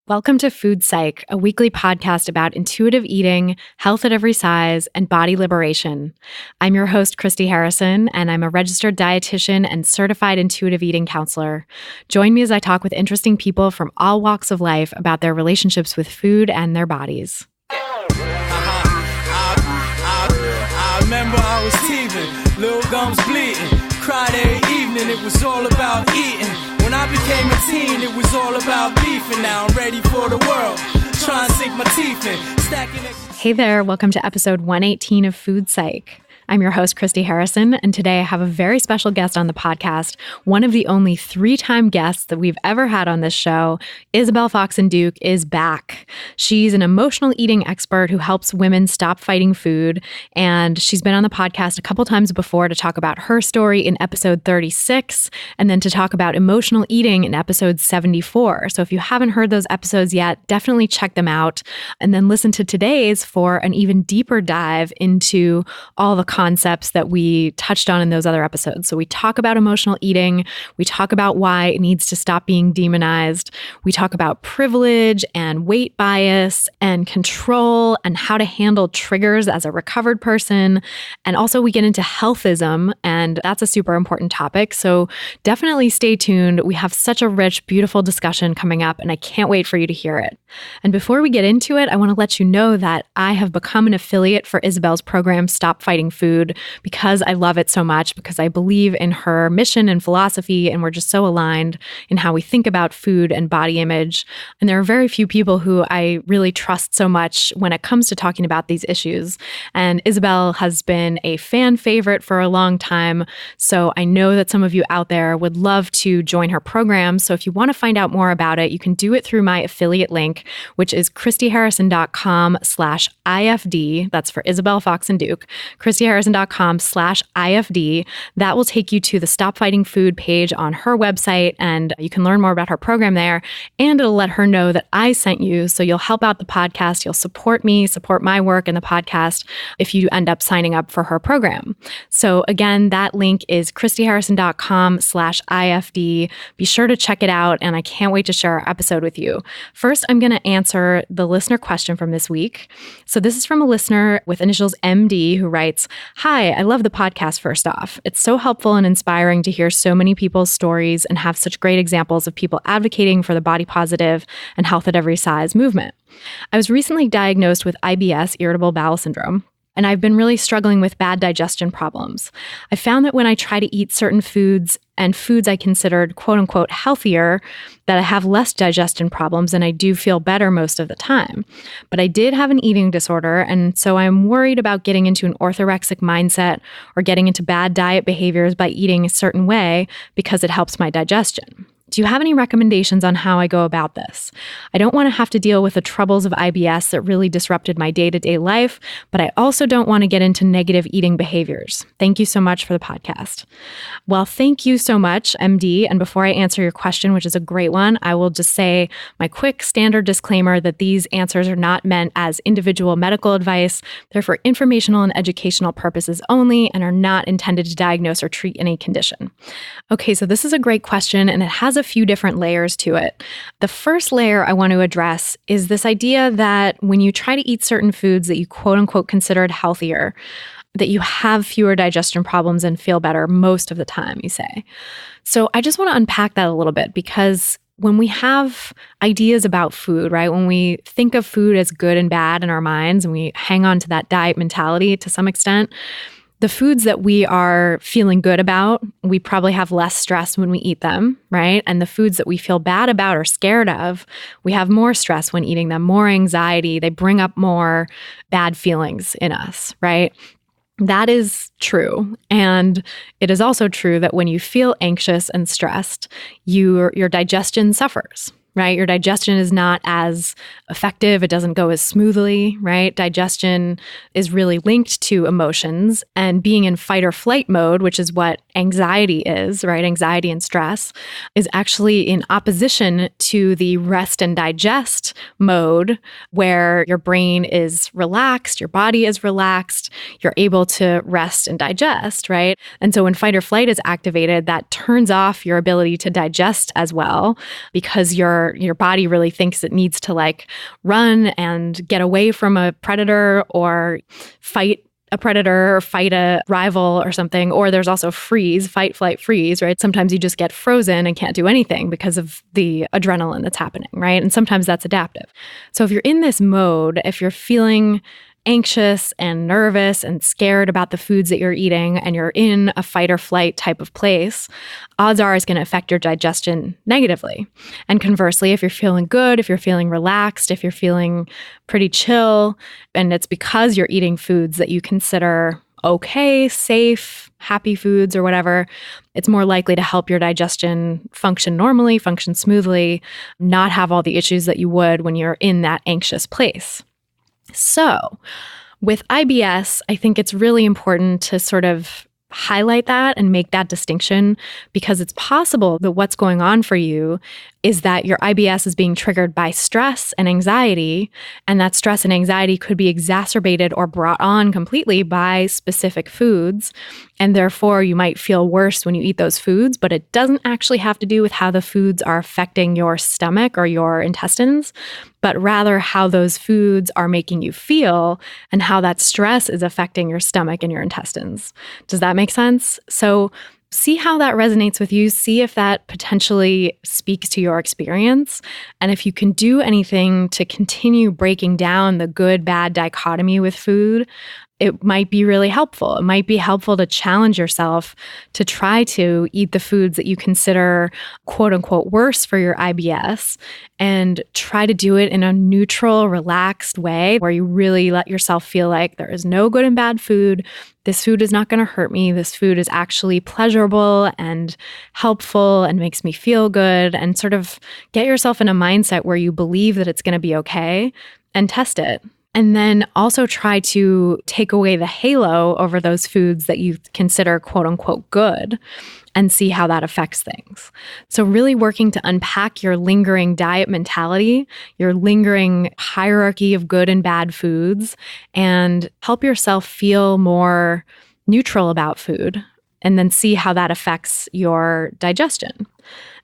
Welcome to Food Psych, a weekly podcast about intuitive eating, health at every size, and body liberation. I'm your host, Christy Harrison, and I'm a registered dietitian and certified intuitive eating counselor. Join me as I talk with interesting people from all walks of life about their relationships with food and their bodies. I remember I was teething, little gums bleeding, cried every evening, it was all about eating. When I became a teen, it was all about beefing. Now I'm ready for the world, try and sink my teeth in, stacking it. Hey there, welcome to episode 118 of Food Psych. I'm your host, Christy Harrison, and today I have a very special guest on the podcast, one of the only 3-time guests that we've ever had on this show. Isabel Foxen is back. She's an emotional eating expert who helps women stop fighting food, and she's been on the podcast a couple times before to talk about her story in episode 36, and then to talk about emotional eating in episode 74. So if you haven't heard those episodes yet, definitely check them out, and then listen to today's for an even deeper dive into all the concepts that we touched on in those other episodes. So we talk about emotional eating, we talk about why it needs to stop being demonized, we talk about privilege and weight bias and control and how to handle triggers as a recovered person. And also we get into healthism, and that's a super important topic. So definitely stay tuned. We have such a rich, beautiful discussion coming up, and I can't wait for you to hear it. And before we get into it, I want to let you know that I have become an affiliate for Isabel's program, Stop Fighting Food, because I love it so much, because I believe in her mission and philosophy, and we're just so aligned in how we think about food and body image. And there are very few people who I really trust so much when it comes to talking about these issues. And Isabel has been a fan favorite for a long time, so I know that some of you out there would love to join her program. So if you want to find out more about it, you can do it through my affiliate link, which is christyharrison.com/IFD. That's for Isabel Foxen Duke. christyharrison.com/IFD. That will take you to the Stop Fighting Food page on her website, and you can learn more about her program there, and it'll let her know that I sent you, so you'll help out the podcast, you'll support me, support my work in the podcast if you end up signing up for her program. So again, that link is christyharrison.com/IFD. Be sure to check it out, and I can't wait to share our episode with you. First, I'm going to answer the listener question from this week. So this is from a listener with initials MD who writes, "Hi, I love the podcast first off. It's so helpful and inspiring to hear so many people's stories and have such great examples of people advocating for the body positive and health at every size movement. I was recently diagnosed with IBS, irritable bowel syndrome, and I've been really struggling with bad digestion problems. I found that when I try to eat certain foods and foods I considered quote unquote healthier, that I have less digestion problems and I do feel better most of the time. But I did have an eating disorder, and so I'm worried about getting into an orthorexic mindset or getting into bad diet behaviors by eating a certain way because it helps my digestion. Do you have any recommendations on how I go about this? I don't want to have to deal with the troubles of IBS that really disrupted my day-to-day life, but I also don't want to get into negative eating behaviors. Thank you so much for the podcast." Well, thank you so much, MD. And before I answer your question, which is a great one, I will just say my quick standard disclaimer that these answers are not meant as individual medical advice. They're for informational and educational purposes only and are not intended to diagnose or treat any condition. Okay, so this is a great question, and it has a few different layers to it. The first layer I want to address is this idea that when you try to eat certain foods that you quote unquote considered healthier, that you have fewer digestion problems and feel better most of the time, you say. So I just want to unpack that a little bit, because when we have ideas about food, right, when we think of food as good and bad in our minds and we hang on to that diet mentality to some extent, the foods that we are feeling good about, we probably have less stress when we eat them, right? And the foods that we feel bad about or scared of, we have more stress when eating them, more anxiety. They bring up more bad feelings in us, right? That is true. And it is also true that when you feel anxious and stressed, your digestion suffers, right? Your digestion is not as effective. It doesn't go as smoothly, right? Digestion is really linked to emotions, and being in fight or flight mode, which is what anxiety is, right? Anxiety and stress is actually in opposition to the rest and digest mode, where your brain is relaxed, your body is relaxed, you're able to rest and digest, right? And so when fight or flight is activated, that turns off your ability to digest as well, because your or your body really thinks it needs to like run and get away from a predator or fight a predator or fight a rival or something. Or there's also freeze, fight, flight, freeze, right? Sometimes you just get frozen and can't do anything because of the adrenaline that's happening, right? And sometimes that's adaptive. So if you're in this mode, if you're feeling anxious and nervous and scared about the foods that you're eating and you're in a fight or flight type of place, odds are it's going to affect your digestion negatively. And conversely, if you're feeling good, if you're feeling relaxed, if you're feeling pretty chill, and it's because you're eating foods that you consider okay, safe, happy foods or whatever, it's more likely to help your digestion function normally, function smoothly, not have all the issues that you would when you're in that anxious place. So with IBS, I think it's really important to sort of highlight that and make that distinction, because it's possible that what's going on for you is that your IBS is being triggered by stress and anxiety, and that stress and anxiety could be exacerbated or brought on completely by specific foods, and therefore you might feel worse when you eat those foods, but it doesn't actually have to do with how the foods are affecting your stomach or your intestines, but rather how those foods are making you feel and how that stress is affecting your stomach and your intestines. Does that make sense? So see how that resonates with you. See if that potentially speaks to your experience. And if you can do anything to continue breaking down the good-bad dichotomy with food, it might be really helpful. It might be helpful to challenge yourself to try to eat the foods that you consider quote unquote worse for your IBS and try to do it in a neutral, relaxed way where you really let yourself feel like there is no good and bad food. This food is not going to hurt me. This food is actually pleasurable and helpful and makes me feel good, and sort of get yourself in a mindset where you believe that it's going to be okay and test it. And then also try to take away the halo over those foods that you consider quote unquote good and see how that affects things. So really working to unpack your lingering diet mentality, your lingering hierarchy of good and bad foods, and help yourself feel more neutral about food, and then see how that affects your digestion.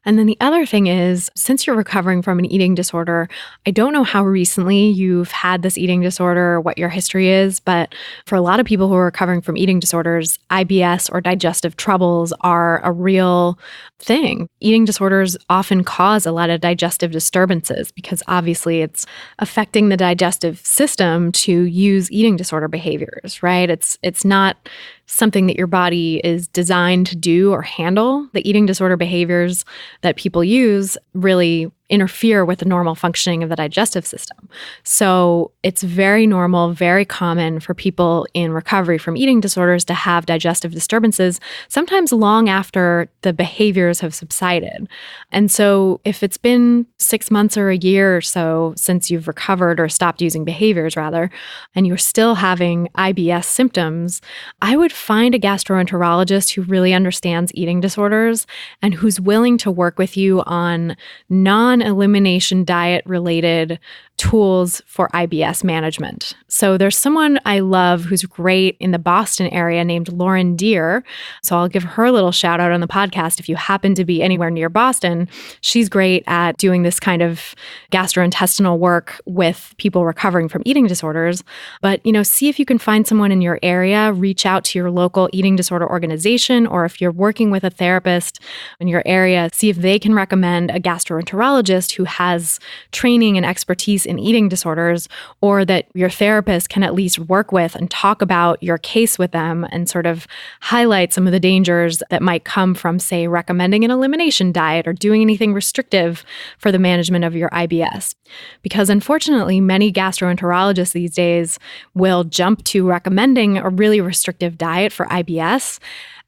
And then the other thing is, since you're recovering from an eating disorder, I don't know how recently you've had this eating disorder or what your history is, but for a lot of people who are recovering from eating disorders, IBS or digestive troubles are a real thing. Eating disorders often cause a lot of digestive disturbances because obviously it's affecting the digestive system to use eating disorder behaviors, right? It's not something that your body is designed to do or handle. The eating disorder behaviors that people use really interfere with the normal functioning of the digestive system. So it's very normal, very common for people in recovery from eating disorders to have digestive disturbances, sometimes long after the behaviors have subsided. And so if it's been 6 months or a year or so since you've recovered or stopped using behaviors rather, and you're still having IBS symptoms, I would find a gastroenterologist who really understands eating disorders and who's willing to work with you on non-elimination diet related tools for IBS management. So there's someone I love who's great in the Boston area named Lauren Deere. So I'll give her a little shout out on the podcast if you happen to be anywhere near Boston. She's great at doing this kind of gastrointestinal work with people recovering from eating disorders. But, see if you can find someone in your area, reach out to your local eating disorder organization, or if you're working with a therapist in your area, see if they can recommend a gastroenterologist who has training and expertise in eating disorders, or that your therapist can at least work with and talk about your case with them and sort of highlight some of the dangers that might come from, say, recommending an elimination diet or doing anything restrictive for the management of your IBS. Because unfortunately, many gastroenterologists these days will jump to recommending a really restrictive diet for IBS.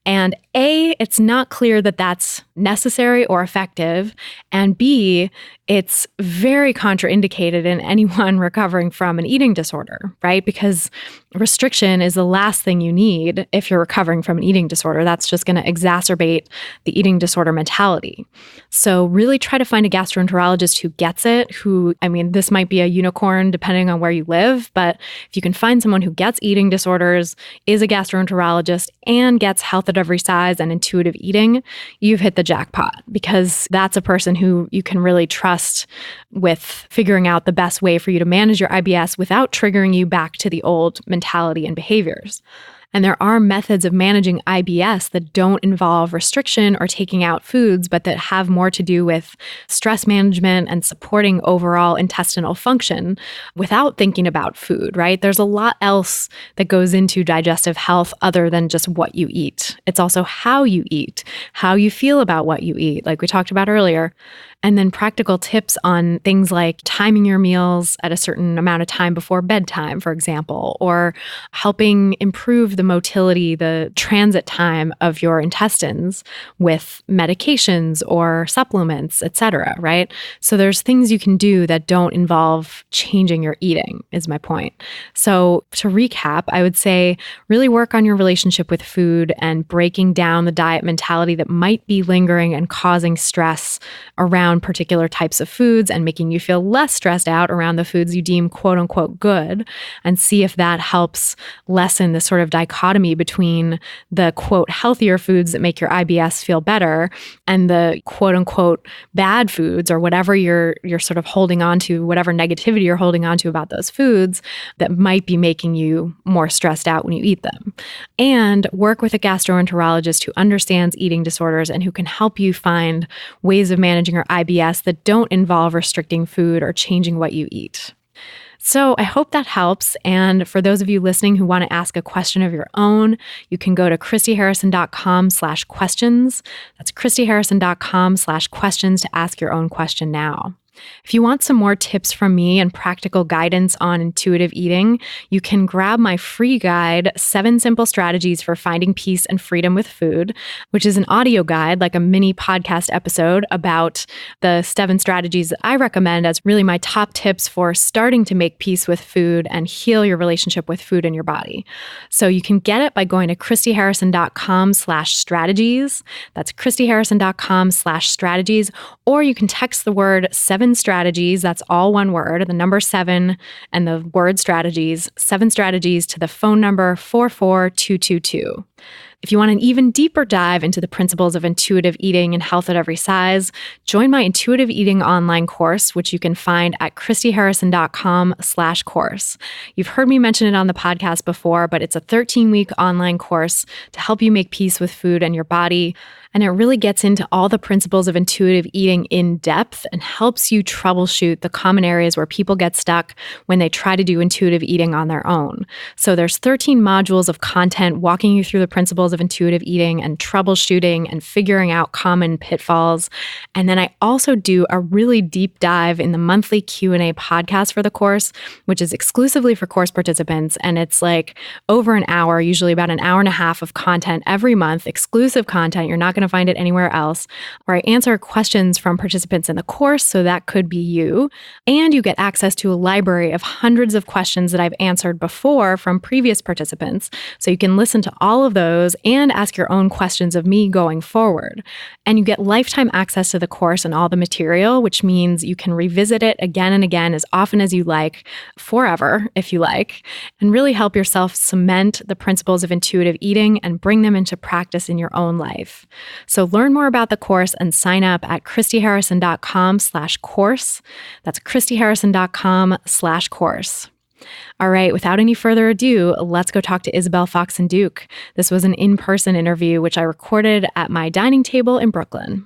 And A, it's not clear that that's necessary or effective. And B, it's very contraindicated in anyone recovering from an eating disorder, right? Because restriction is the last thing you need if you're recovering from an eating disorder. That's just going to exacerbate the eating disorder mentality. So really try to find a gastroenterologist who gets it, this might be a unicorn depending on where you live, but if you can find someone who gets eating disorders, is a gastroenterologist, and gets health at every size and intuitive eating, you've hit the jackpot, because that's a person who you can really trust trust with figuring out the best way for you to manage your IBS without triggering you back to the old mentality and behaviors. And there are methods of managing IBS that don't involve restriction or taking out foods, but that have more to do with stress management and supporting overall intestinal function without thinking about food, right? There's a lot else that goes into digestive health other than just what you eat. It's also how you eat, how you feel about what you eat, like we talked about earlier. And then practical tips on things like timing your meals at a certain amount of time before bedtime, for example, or helping improve the motility, the transit time of your intestines with medications or supplements, et cetera, right? So there's things you can do that don't involve changing your eating, is my point. So to recap, I would say really work on your relationship with food and breaking down the diet mentality that might be lingering and causing stress around particular types of foods and making you feel less stressed out around the foods you deem quote unquote good, and see if that helps lessen the sort of dichotomy between the quote healthier foods that make your IBS feel better and the quote unquote bad foods, or whatever you're sort of holding on to, whatever negativity you're holding on to about those foods that might be making you more stressed out when you eat them. And work with a gastroenterologist who understands eating disorders and who can help you find ways of managing your IBS that don't involve restricting food or changing what you eat. So I hope that helps. And for those of you listening who want to ask a question of your own, you can go to christyharrison.com/questions. That's christyharrison.com/questions to ask your own question now. If you want some more tips from me and practical guidance on intuitive eating, you can grab my free guide, 7 Simple Strategies for Finding Peace and Freedom with Food, which is an audio guide, like a mini podcast episode about the 7 strategies that I recommend as really my top tips for starting to make peace with food and heal your relationship with food in your body. So you can get it by going to christyharrison.com/strategies. That's christyharrison.com/strategies, or you can text the word 7 strategies, that's all one word, the number 7 and the word strategies, 7 strategies to the phone number 44222. If you want an even deeper dive into the principles of intuitive eating and health at every size, join my intuitive eating online course, which you can find at christyharrison.com/course. You've heard me mention it on the podcast before, but it's a 13-week online course to help you make peace with food and your body. And it really gets into all the principles of intuitive eating in depth and helps you troubleshoot the common areas where people get stuck when they try to do intuitive eating on their own. So there's 13 modules of content walking you through the principles of intuitive eating and troubleshooting and figuring out common pitfalls. And then I also do a really deep dive in the monthly Q&A podcast for the course, which is exclusively for course participants. And it's like over an hour, usually about an hour and a half of content every month, exclusive content. You're not going to find it anywhere else, where I answer questions from participants in the course, so that could be you, and you get access to a library of hundreds of questions that I've answered before from previous participants, so you can listen to all of those and ask your own questions of me going forward. And you get lifetime access to the course and all the material, which means you can revisit it again and again as often as you like, forever if you like, and really help yourself cement the principles of intuitive eating and bring them into practice in your own life. So learn more about the course and sign up at christyharrison.com/course. That's christyharrison.com/course. All right, without any further ado, let's go talk to Isabel Foxen Duke. This was an in-person interview, which I recorded at my dining table in Brooklyn.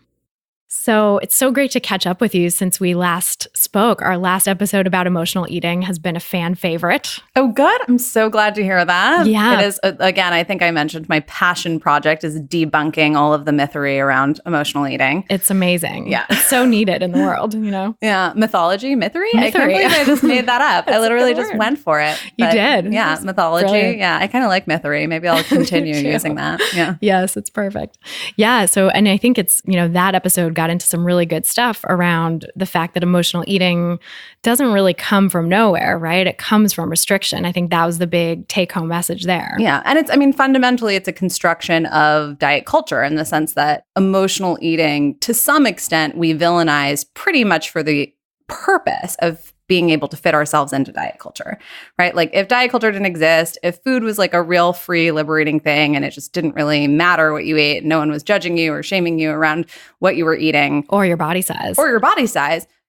So it's so great to catch up with you since we last spoke. Our last episode about emotional eating has been a fan favorite. Oh, good. I'm so glad to hear that. Yeah. It is, again, I think I mentioned my passion project is debunking all of the mythery around emotional eating. It's amazing. Yeah. It's so needed in the world, you know? Yeah. Mythology? Mythery? I can't Mythery. believe I just made that up. I literally just went for it. You did. Yeah. Mythology. Brilliant. Yeah. I kind of like mythery. Maybe I'll continue using that. Yeah. Yes, it's perfect. Yeah. So, and I think it's, that episode got into some really good stuff around the fact that emotional eating doesn't really come from nowhere, right? It comes from restriction. I think that was the big take-home message there. Yeah. And fundamentally, it's a construction of diet culture in the sense that emotional eating, to some extent, we villainize pretty much for the purpose of being able to fit ourselves into diet culture, right? Like if diet culture didn't exist, if food was like a real free, liberating thing and it just didn't really matter what you ate, no one was judging you or shaming you around what you were eating. Or your body size.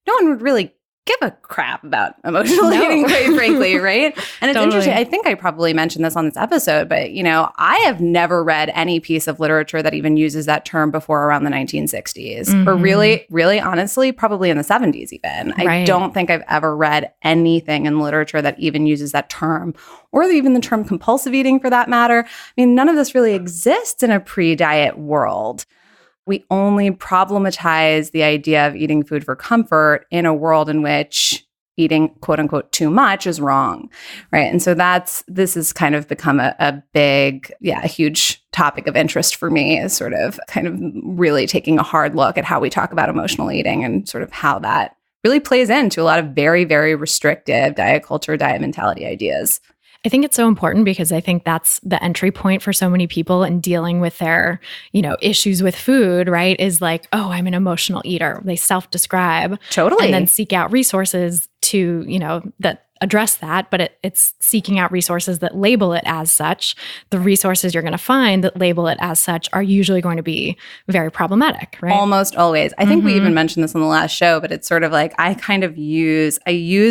no one would really give a crap about emotional eating, quite frankly, right? And it's interesting. I think I probably mentioned this on this episode, but, I have never read any piece of literature that even uses that term before around the 1960s, or really, really honestly, probably in the 70s even. I don't think I've ever read anything in literature that even uses that term, or even the term compulsive eating for that matter. I mean, none of this really exists in a pre-diet world. We only problematize the idea of eating food for comfort in a world in which eating, quote unquote, too much is wrong, right? And so this has kind of become a big, a huge topic of interest for me, is sort of kind of really taking a hard look at how we talk about emotional eating and sort of how that really plays into a lot of very, very restrictive diet culture, diet mentality ideas. I think it's so important because I think that's the entry point for so many people in dealing with their, issues with food, right? Is like, oh, I'm an emotional eater. They self-describe. Totally. And then seek out resources to, that address that, but it's seeking out resources that label it as such. The resources you're going to find that label it as such are usually going to be very problematic, right? Almost always. I think we even mentioned this on the last show, but it's sort of like I use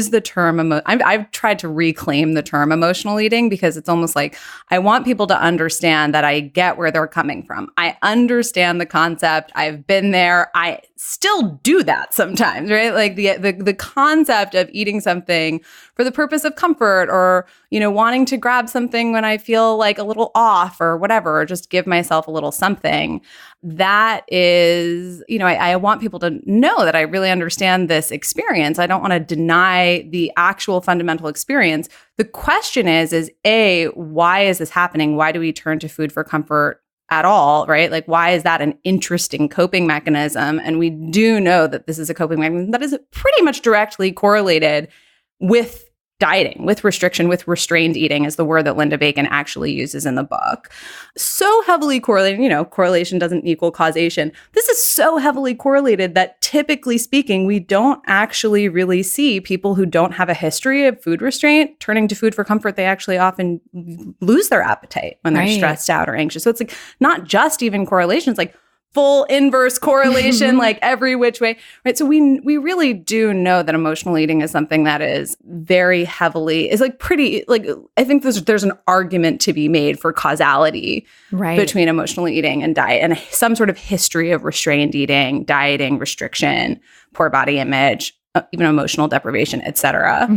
the term I've tried to reclaim the term emotional eating, because it's almost like I want people to understand that I get where they're coming from. I understand the concept. I've been there. I still do that sometimes, right? Like the concept of eating something for the purpose of comfort, or, wanting to grab something when I feel like a little off or whatever, or just give myself a little something. That is, I want people to know that I really understand this experience. I don't want to deny the actual fundamental experience. The question is A, why is this happening? Why do we turn to food for comfort at all, right? Like, why is that an interesting coping mechanism? And we do know that this is a coping mechanism that is pretty much directly correlated with dieting, with restriction, with restrained eating is the word that Linda Bacon actually uses in the book. So heavily correlated, correlation doesn't equal causation. This is so heavily correlated that typically speaking, we don't actually really see people who don't have a history of food restraint turning to food for comfort. They actually often lose their appetite when they're stressed out or anxious. So it's like not just even correlation, it's like full inverse correlation, like every which way, right? So we really do know that emotional eating is something that is very heavily, is like pretty, like I think there's an argument to be made for causality between emotional eating and diet, and some sort of history of restrained eating, dieting, restriction, poor body image, even emotional deprivation, et cetera.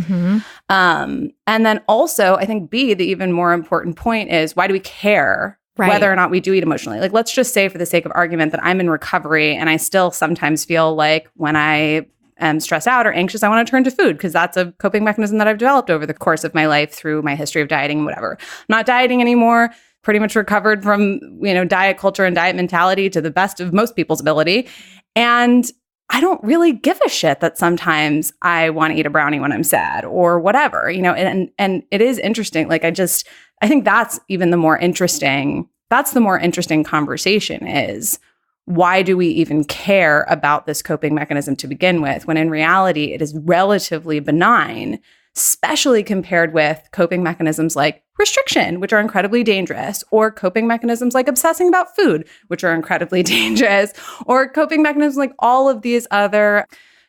And then also, I think B, the even more important point is, why do we care whether or not we do eat emotionally? Like, let's just say for the sake of argument that I'm in recovery and I still sometimes feel like when I am stressed out or anxious, I want to turn to food because that's a coping mechanism that I've developed over the course of my life through my history of dieting and whatever. I'm not dieting anymore, pretty much recovered from, diet culture and diet mentality to the best of most people's ability. And I don't really give a shit that sometimes I want to eat a brownie when I'm sad or whatever, and it is interesting. Like, I think that's even the more interesting conversation is, why do we even care about this coping mechanism to begin with, when in reality it is relatively benign, especially compared with coping mechanisms like restriction, which are incredibly dangerous, or coping mechanisms like obsessing about food, which are incredibly dangerous, or coping mechanisms like all of these other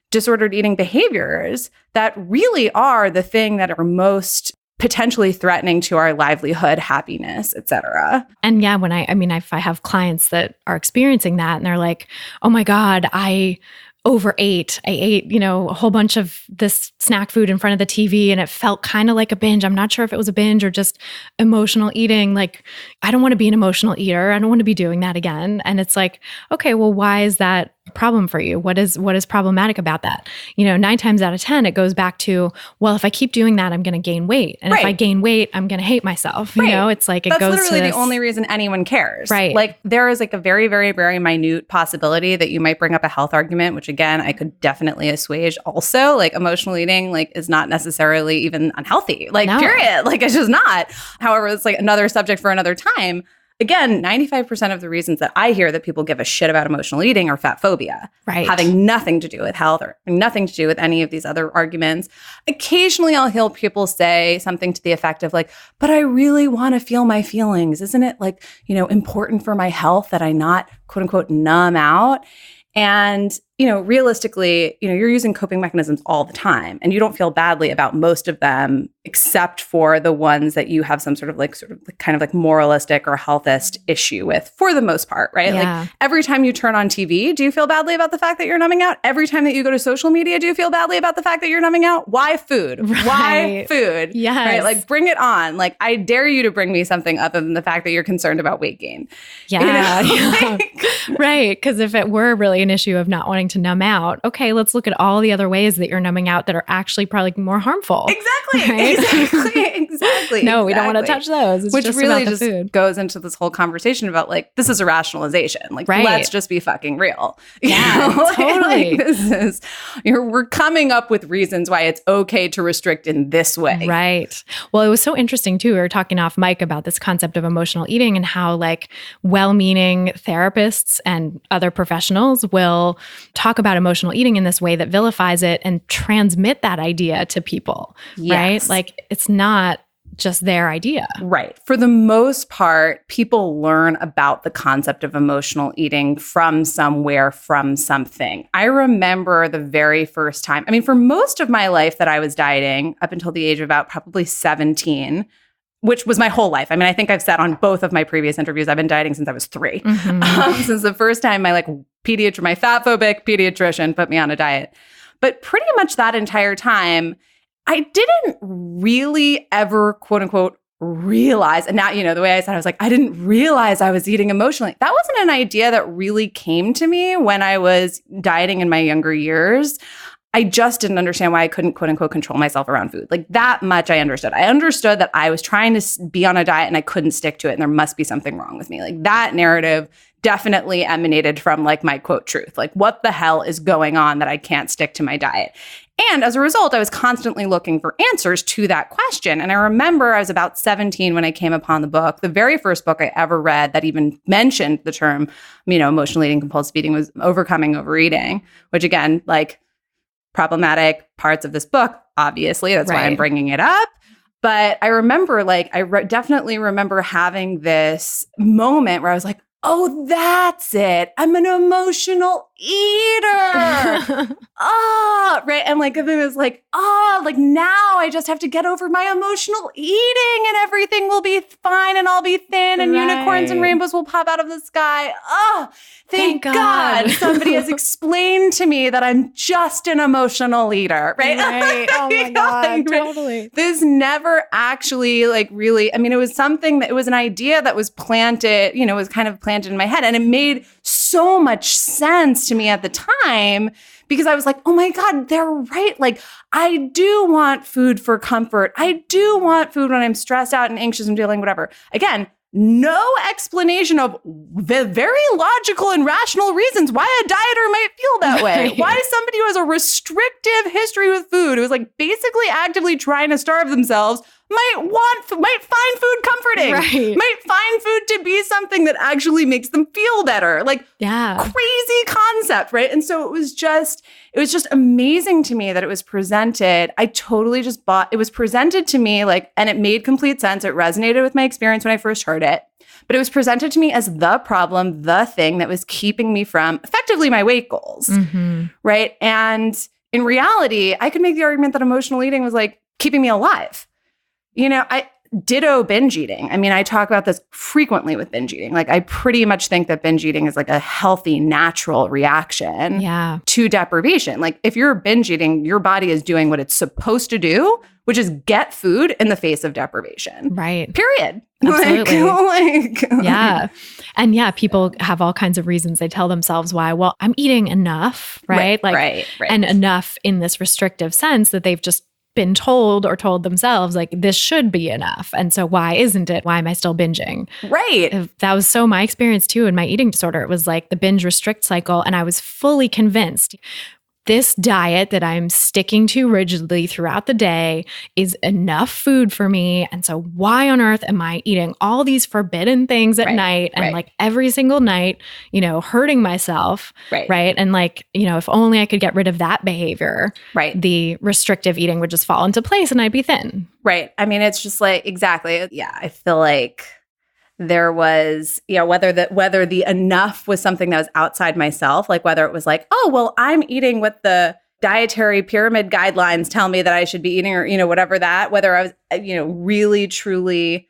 disordered eating behaviors that really are the thing that are most potentially threatening to our livelihood, happiness, et cetera. And yeah, if I have clients that are experiencing that and they're like, oh my God, I overate. I ate, a whole bunch of this snack food in front of the TV and it felt kind of like a binge. I'm not sure if it was a binge or just emotional eating. Like, I don't want to be an emotional eater. I don't want to be doing that again. And it's like, okay, well, why is that a problem for you? What is problematic about that? 9 times out of 10, it goes back to, well, if I keep doing that, I'm going to gain weight. And if I gain weight, I'm going to hate myself. It's like, that's literally the only reason anyone cares. Right. Like, there is like a very, very, very minute possibility that you might bring up a health argument, which again, I could definitely assuage also. Like, emotional eating, like, is not necessarily even unhealthy. Like, period. Like, it's just not. However, it's like another subject for another time. Again, 95% of the reasons that I hear that people give a shit about emotional eating are fat phobia, having nothing to do with health or nothing to do with any of these other arguments. Occasionally, I'll hear people say something to the effect of like, but I really want to feel my feelings. Isn't it like, important for my health that I not, quote unquote, numb out? And, realistically, you're using coping mechanisms all the time and you don't feel badly about most of them, except for the ones that you have some sort of moralistic or healthist issue with for the most part, right? Yeah. Like every time you turn on TV, do you feel badly about the fact that you're numbing out? Every time that you go to social media, do you feel badly about the fact that you're numbing out? Why food? Right. Why food? Yes. Right? Like bring it on. Like I dare you to bring me something other than the fact that you're concerned about weight gain. Yeah. Right. Because if it were really an issue of not wanting to numb out, okay, let's look at all the other ways that you're numbing out that are actually probably more harmful. Exactly. Right? Exactly. No, we don't want to touch those. It's Which just really about the just food. goes into this whole conversation about like, this is a rationalization. Like, let's just be fucking real. Yeah, totally. Like, we're coming up with reasons why it's okay to restrict in this way. Right. Well, it was so interesting too. We were talking off mic about this concept of emotional eating and how like well-meaning therapists and other professionals will talk about emotional eating in this way that vilifies it and transmit that idea to people, right? Like it's not just their idea. Right. For the most part, people learn about the concept of emotional eating from somewhere, from something. I remember the very first time, for most of my life that I was dieting up until the age of about probably 17, which was my whole life. I think I've said on both of my previous interviews, I've been dieting since I was 3. Since the first time my fat phobic pediatrician put me on a diet. But pretty much that entire time, I didn't really ever, quote unquote, realize. And now, the way I said, I was like, I didn't realize I was eating emotionally. That wasn't an idea that really came to me when I was dieting in my younger years. I just didn't understand why I couldn't, quote unquote, control myself around food. Like that much I understood. I understood that I was trying to be on a diet and I couldn't stick to it and there must be something wrong with me. Like that narrative definitely emanated from like my quote truth. Like what the hell is going on that I can't stick to my diet? And as a result, I was constantly looking for answers to that question. And I remember I was about 17 when I came upon the book. The very first book I ever read that even mentioned the term, emotional eating, compulsive eating was Overcoming Overeating, which again, like problematic parts of this book, obviously. That's why I'm bringing it up. But I remember definitely remember having this moment where I was like, oh, that's it. I'm an emotional eater. Right. And like, it was like, now I just have to get over my emotional eating and everything will be fine and I'll be thin and unicorns and rainbows will pop out of the sky. Thank God somebody has explained to me that I'm just an emotional eater. Right. Oh my God. Totally. This never actually really, it was something that it was an idea that was planted, was kind of planted in my head. And it made so much sense to me at the time because I was like, oh my God, they're right. Like, I do want food for comfort. I do want food when I'm stressed out and anxious and feeling whatever. Again, no explanation of the very logical and rational reasons why a dieter might feel that way. Right. Why somebody who has a restrictive history with food, who is like basically actively trying to starve themselves, might find food comforting. Right. Might find food to be something that actually makes them feel better. Like crazy concept, right? And so it was just amazing to me that it was presented. I totally just bought, it was presented to me and it made complete sense. It resonated with my experience when I first heard it. But it was presented to me as the problem, the thing that was keeping me from effectively my weight goals, right? And in reality, I could make the argument that emotional eating was like keeping me alive. I ditto binge eating. I talk about this frequently with binge eating. Like I pretty much think that binge eating is like a healthy, natural reaction to deprivation. Like if you're binge eating, your body is doing what it's supposed to do, which is get food in the face of deprivation. Right. Period. Absolutely. Yeah. And people have all kinds of reasons. They tell themselves why, well, I'm eating enough, right? Right. And enough in this restrictive sense that they've just been told or told themselves like this should be enough. And so why isn't it? Why am I still binging? Right. That was so my experience too in my eating disorder. It was like the binge restrict cycle. And I was fully convinced this diet that I'm sticking to rigidly throughout the day is enough food for me. And so why on earth am I eating all these forbidden things at night and like every single night, hurting myself. Right. And if only I could get rid of that behavior, the restrictive eating would just fall into place and I'd be thin. Right. It's just like, exactly. Yeah. I feel like there was, whether the enough was something that was outside myself, like whether it was like, oh, well, I'm eating what the dietary pyramid guidelines tell me that I should be eating, or, whatever that, whether I was, really, truly,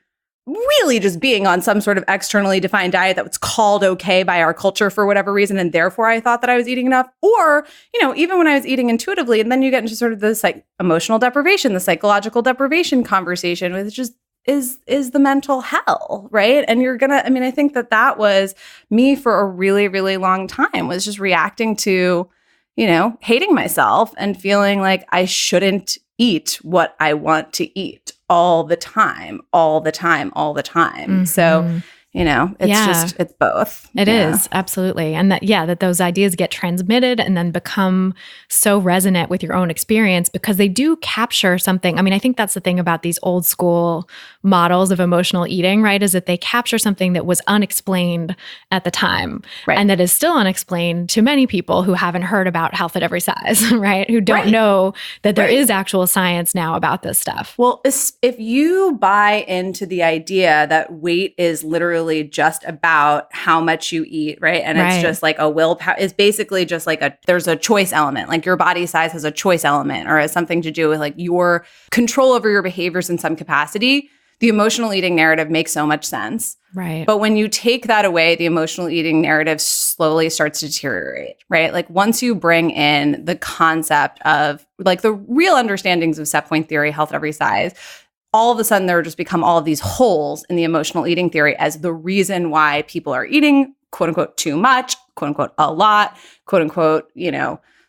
really just being on some sort of externally defined diet that was called okay by our culture for whatever reason, and therefore I thought that I was eating enough, or, even when I was eating intuitively, and then you get into sort of this like emotional deprivation, the psychological deprivation conversation, which just is the mental hell, right? And I think that was me for a really, really long time, was just reacting to, hating myself and feeling like I shouldn't eat what I want to eat all the time. Mm-hmm. So, it's both. It is, absolutely. And that those ideas get transmitted and then become so resonant with your own experience because they do capture something. I think that's the thing about these old school models of emotional eating, right? Is that they capture something that was unexplained at the time. Right. And that is still unexplained to many people who haven't heard about health at every size, right? Who don't know that there is actual science now about this stuff. Well, if you buy into the idea that weight is literally just about how much you eat, right? And it's just like a willpower, it's basically just like there's a choice element, like your body size has a choice element or has something to do with like your control over your behaviors in some capacity. The emotional eating narrative makes so much sense. Right. But when you take that away, the emotional eating narrative slowly starts to deteriorate, right? Like once you bring in the concept of like the real understandings of set point theory, health at every size, all of a sudden there just become all of these holes in the emotional eating theory as the reason why people are eating, quote unquote, too much, quote unquote, a lot, quote unquote,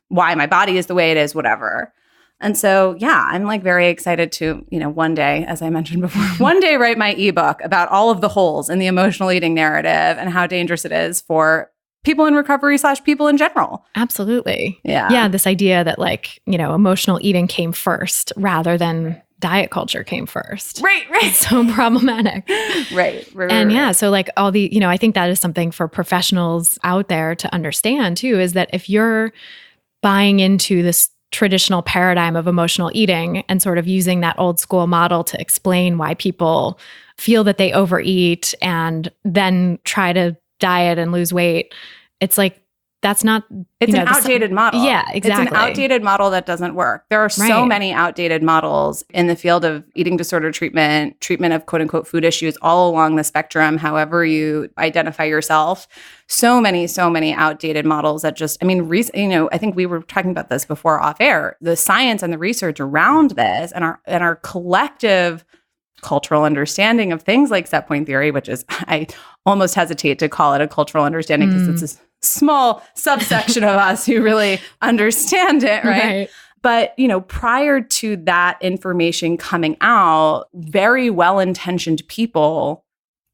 why my body is the way it is, whatever. And so, I'm like very excited to, one day, as I mentioned before, one day write my ebook about all of the holes in the emotional eating narrative and how dangerous it is for people in recovery / people in general. Absolutely. Yeah. Yeah. This idea that emotional eating came first rather than diet culture came first. Right. It's so problematic. Right. And so like all the, I think that is something for professionals out there to understand too, is that if you're buying into this traditional paradigm of emotional eating and sort of using that old school model to explain why people feel that they overeat and then try to diet and lose weight, it's like, that's not... It's an outdated model. Yeah, exactly. It's an outdated model that doesn't work. There are so many outdated models in the field of eating disorder treatment of quote unquote food issues all along the spectrum, however you identify yourself. So many outdated models that just, I think we were talking about this before off air, the science and the research around this and our collective cultural understanding of things like set point theory, which is, I almost hesitate to call it a cultural understanding because it's a small subsection of us who really understand it, right? But, prior to that information coming out, very well-intentioned people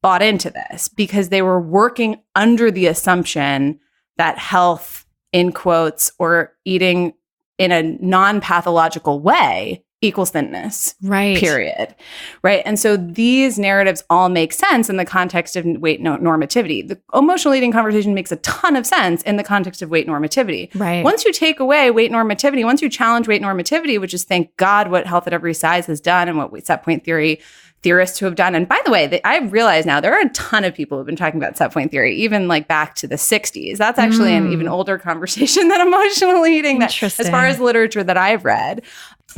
bought into this because they were working under the assumption that health, in quotes, or eating in a non-pathological way equals thinness, period. Right. And so these narratives all make sense in the context of weight normativity. The emotional eating conversation makes a ton of sense in the context of weight normativity. Right. Once you take away weight normativity, once you challenge weight normativity, which is thank God what health at every size has done and what set point theory theorists who have done. And by the way, I realize now there are a ton of people who've been talking about set point theory, even like back to the 60s. That's actually an even older conversation than emotional eating, that, as far as literature that I've read.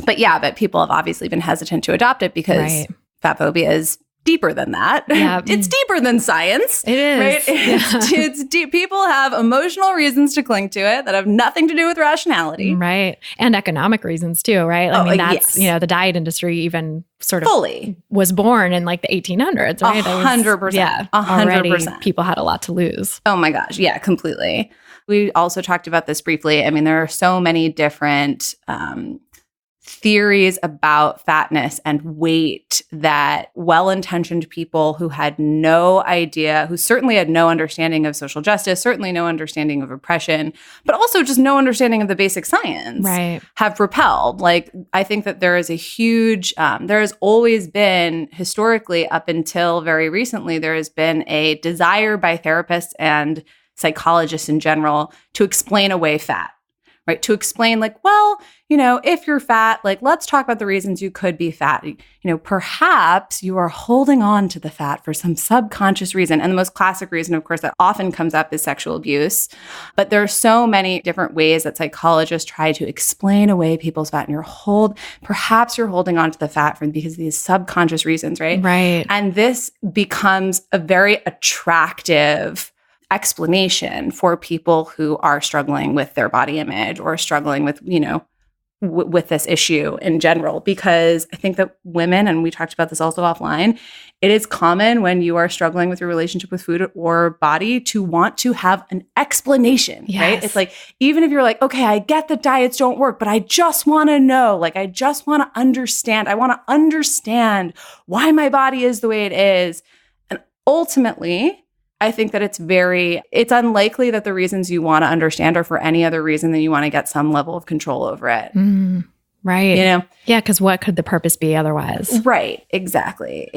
But people have obviously been hesitant to adopt it because fat phobia is deeper than that. Yeah. It's deeper than science. It is. Right? It's deep. People have emotional reasons to cling to it that have nothing to do with rationality. Right. And economic reasons too, right? I mean, that's, the diet industry even sort of fully was born in like the 1800s, right? 100%. Yeah. 100%. People had a lot to lose. Oh my gosh. Yeah, completely. We also talked about this briefly. I mean, there are so many different theories about fatness and weight that well-intentioned people who had no idea, who certainly had no understanding of social justice, certainly no understanding of oppression, but also just no understanding of the basic science, have propelled. Like, I think that there is a huge, there has always been, historically, up until very recently, there has been a desire by therapists and psychologists in general to explain away fat. right? To explain like, well, you know, if you're fat, like, let's talk about the reasons you could be fat. You know, perhaps you are holding on to the fat for some subconscious reason. And the most classic reason, of course, that often comes up is sexual abuse. But there are so many different ways that psychologists try to explain away people's fat. And perhaps you're holding on to the fat because of these subconscious reasons, right? Right. And this becomes a very attractive explanation for people who are struggling with their body image or struggling with, you know, with this issue in general, because I think that women, and we talked about this also offline, it is common when you are struggling with your relationship with food or body to want to have an explanation, right? It's like, even if you're like, okay, I get that diets don't work, but I just want to know, like, I just want to understand. I want to understand why my body is the way it is. And ultimately, I think that it's unlikely that the reasons you want to understand are for any other reason than you want to get some level of control over it. Right. You know? Yeah, because what could the purpose be otherwise? Right. Exactly.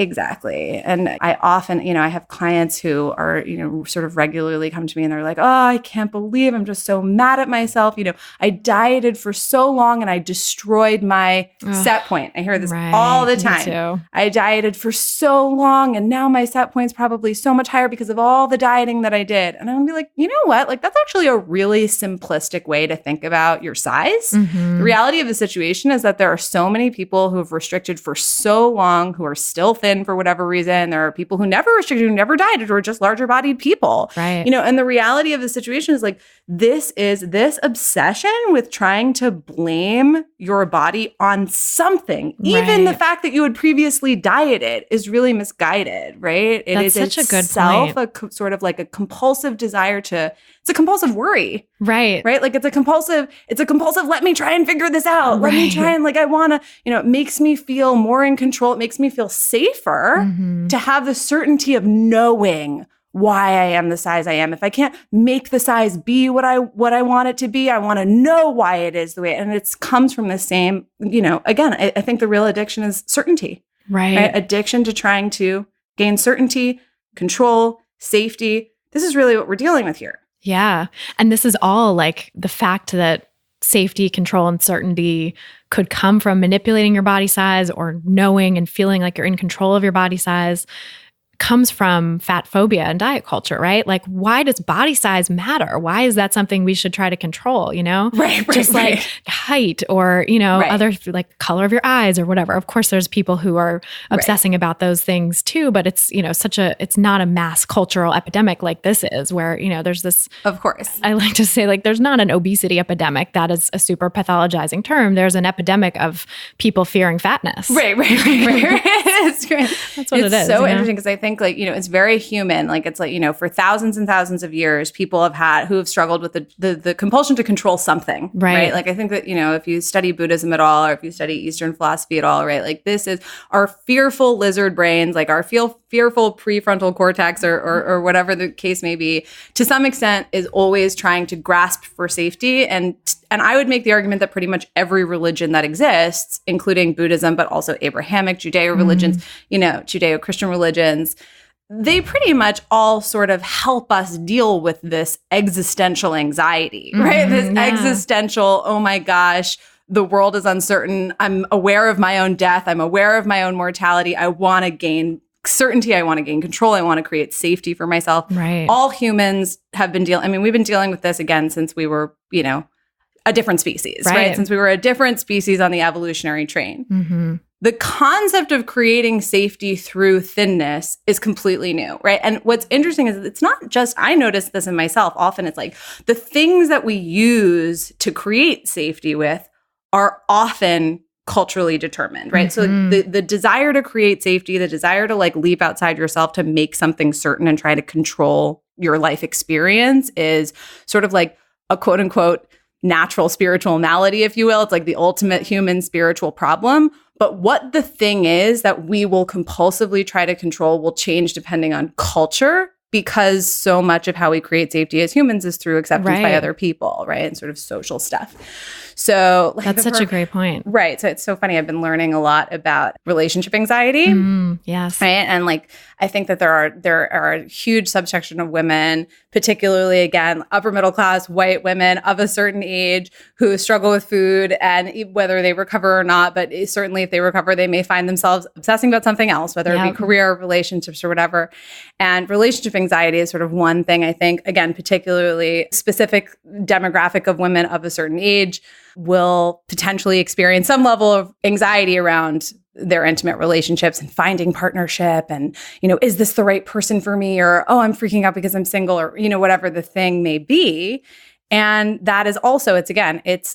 And I often, you know, I have clients who are, you know, sort of regularly come to me and they're like, oh, I can't believe I'm just so mad at myself. You know, I dieted for so long and I destroyed my set point. I hear this all the time. Me too. I dieted for so long and now my set point's probably so much higher because of all the dieting that I did. And I'm gonna be like, you know what? Like, that's actually a really simplistic way to think about your size. The reality of the situation is that there are so many people who have restricted for so long who are still thin for whatever reason. There are people who never restricted, who never dieted, who are just larger bodied people. Right. You know, and the reality of the situation is like, this obsession with trying to blame your body on something, even the fact that you had previously dieted, is really misguided, right? That's such a good point. Sort of like a compulsive desire it's a compulsive worry. Right. Like it's a compulsive, let me try and figure this out. Let me try and like, I want to, you know, it makes me feel more in control. It makes me feel safer to have the certainty of knowing why I am the size I am. If I can't make the size be what I want it to be, I want to know why it is the way. And it comes from the same, you know, again, I think the real addiction is certainty. Right? Addiction to trying to gain certainty, control, safety. This is really what we're dealing with here. Yeah. And this is all like the fact that safety, control, and certainty could come from manipulating your body size or knowing and feeling like you're in control of your body size, comes from fat phobia and diet culture, right? Like, why does body size matter? Why is that something we should try to control, you know? Just like height or, you know, other like color of your eyes or whatever. Of course, there's people who are obsessing about those things too, but it's, you know, it's not a mass cultural epidemic like this is, where, you know, there's this, of course, I like to say, like, there's not an obesity epidemic. That is a super pathologizing term. There's an epidemic of people fearing fatness. Right. That's what it is. It's so interesting because I think, like, you know, it's very human. Like, it's like, you know, for thousands and thousands of years, people who have struggled with the compulsion to control something, right? Like, I think that, you know, if you study Buddhism at all, or if you study Eastern philosophy at all, right? Like, this is our fearful lizard brains, like our fearful prefrontal cortex or whatever the case may be, to some extent is always trying to grasp for safety. And I would make the argument that pretty much every religion that exists, including Buddhism, but also Abrahamic, Judeo religions, you know, Judeo-Christian religions, they pretty much all sort of help us deal with this existential anxiety, right? This existential, oh my gosh, the world is uncertain. I'm aware of my own death. I'm aware of my own mortality. I want to gain certainty. I want to gain control. I want to create safety for myself. Right. All humans have been we've been dealing with this again since we were, you know, a different species, right? Since we were a different species on the evolutionary train. The concept of creating safety through thinness is completely new, right? And what's interesting is it's not just, I notice this in myself, often it's like the things that we use to create safety with are often culturally determined, right? So the desire to create safety, the desire to like leap outside yourself to make something certain and try to control your life experience is sort of like a quote unquote natural spiritual malady, if you will. It's like the ultimate human spiritual problem. But what the thing is that we will compulsively try to control will change depending on culture, because so much of how we create safety as humans is through acceptance by other people, right? And sort of social stuff. So like that's such a great point. Right. So it's so funny. I've been learning a lot about relationship anxiety. Yes. Right. And like, I think that there are a huge subsection of women, particularly, again, upper middle class white women of a certain age who struggle with food, and whether they recover or not, but certainly if they recover, they may find themselves obsessing about something else, whether it be career, relationships, or whatever. And relationship anxiety is sort of one thing I think, again, particularly specific demographic of women of a certain age will potentially experience some level of anxiety around their intimate relationships and finding partnership, and, is this the right person for me? Or, oh, I'm freaking out because I'm single, or, whatever the thing may be. And that is also, it's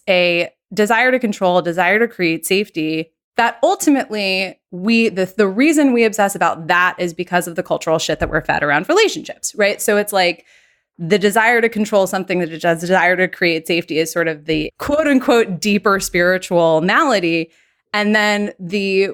a desire to control, a desire to create safety that ultimately the reason we obsess about that is because of the cultural shit that we're fed around relationships, right? So it's like the desire to control something, the desire to create safety is sort of the quote unquote deeper spiritual malady. And then the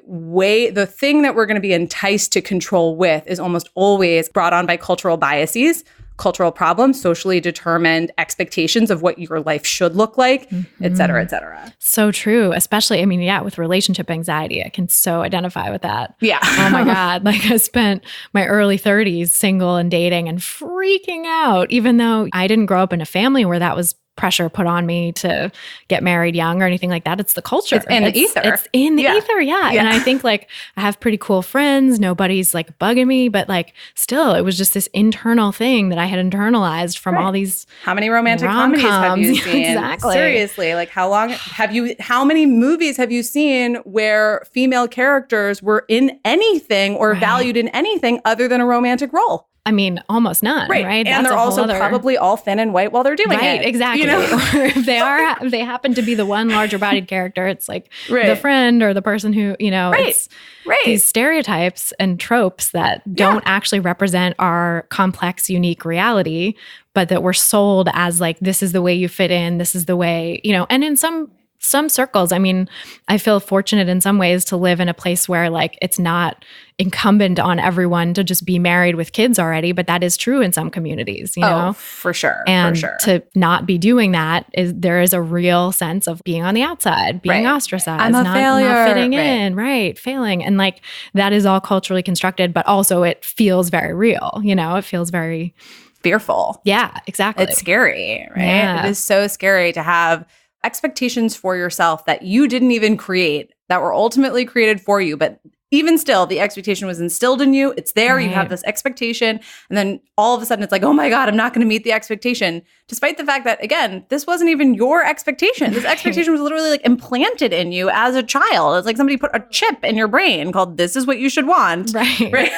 thing that we're going to be enticed to control with is almost always brought on by cultural biases, cultural problems, socially determined expectations of what your life should look like, et cetera, et cetera. So true. Especially, with relationship anxiety, I can so identify with that. Yeah. Oh my God. Like I spent my early 30s single and dating and freaking out, even though I didn't grow up in a family where that was pressure put on me to get married young or anything like that. It's the culture. It's in the ether. It's in the ether, yeah. And I think like I have pretty cool friends. Nobody's like bugging me, but like still, it was just this internal thing that I had internalized from all these How many romantic comedies have you seen? Exactly. Seriously, like how many movies have you seen where female characters were in anything or valued in anything other than a romantic role? Almost none, right? And That's they're also probably all thin and white while they're doing it. Right, exactly. Or if they happen to be the one larger bodied character, it's like the friend or the person who, it's these stereotypes and tropes that don't actually represent our complex, unique reality, but that we're sold as like, this is the way you fit in, this is the way, and in some circles, I feel fortunate in some ways to live in a place where like it's not incumbent on everyone to just be married with kids already, but that is true in some communities, Oh, for sure. And to not be doing that there is a real sense of being on the outside, being ostracized, I'm a failure. Not fitting in, failing. And like that is all culturally constructed, but also it feels very real, it feels very fearful. Yeah, exactly. It's scary, right? Yeah. It is so scary to have expectations for yourself that you didn't even create, that were ultimately created for you. But even still, the expectation was instilled in you. It's there. You have this expectation. And then all of a sudden it's like, oh my God, I'm not going to meet the expectation. Despite the fact that, again, this wasn't even your expectation. This expectation was literally like implanted in you as a child. It's like somebody put a chip in your brain called, this is what you should want. Right.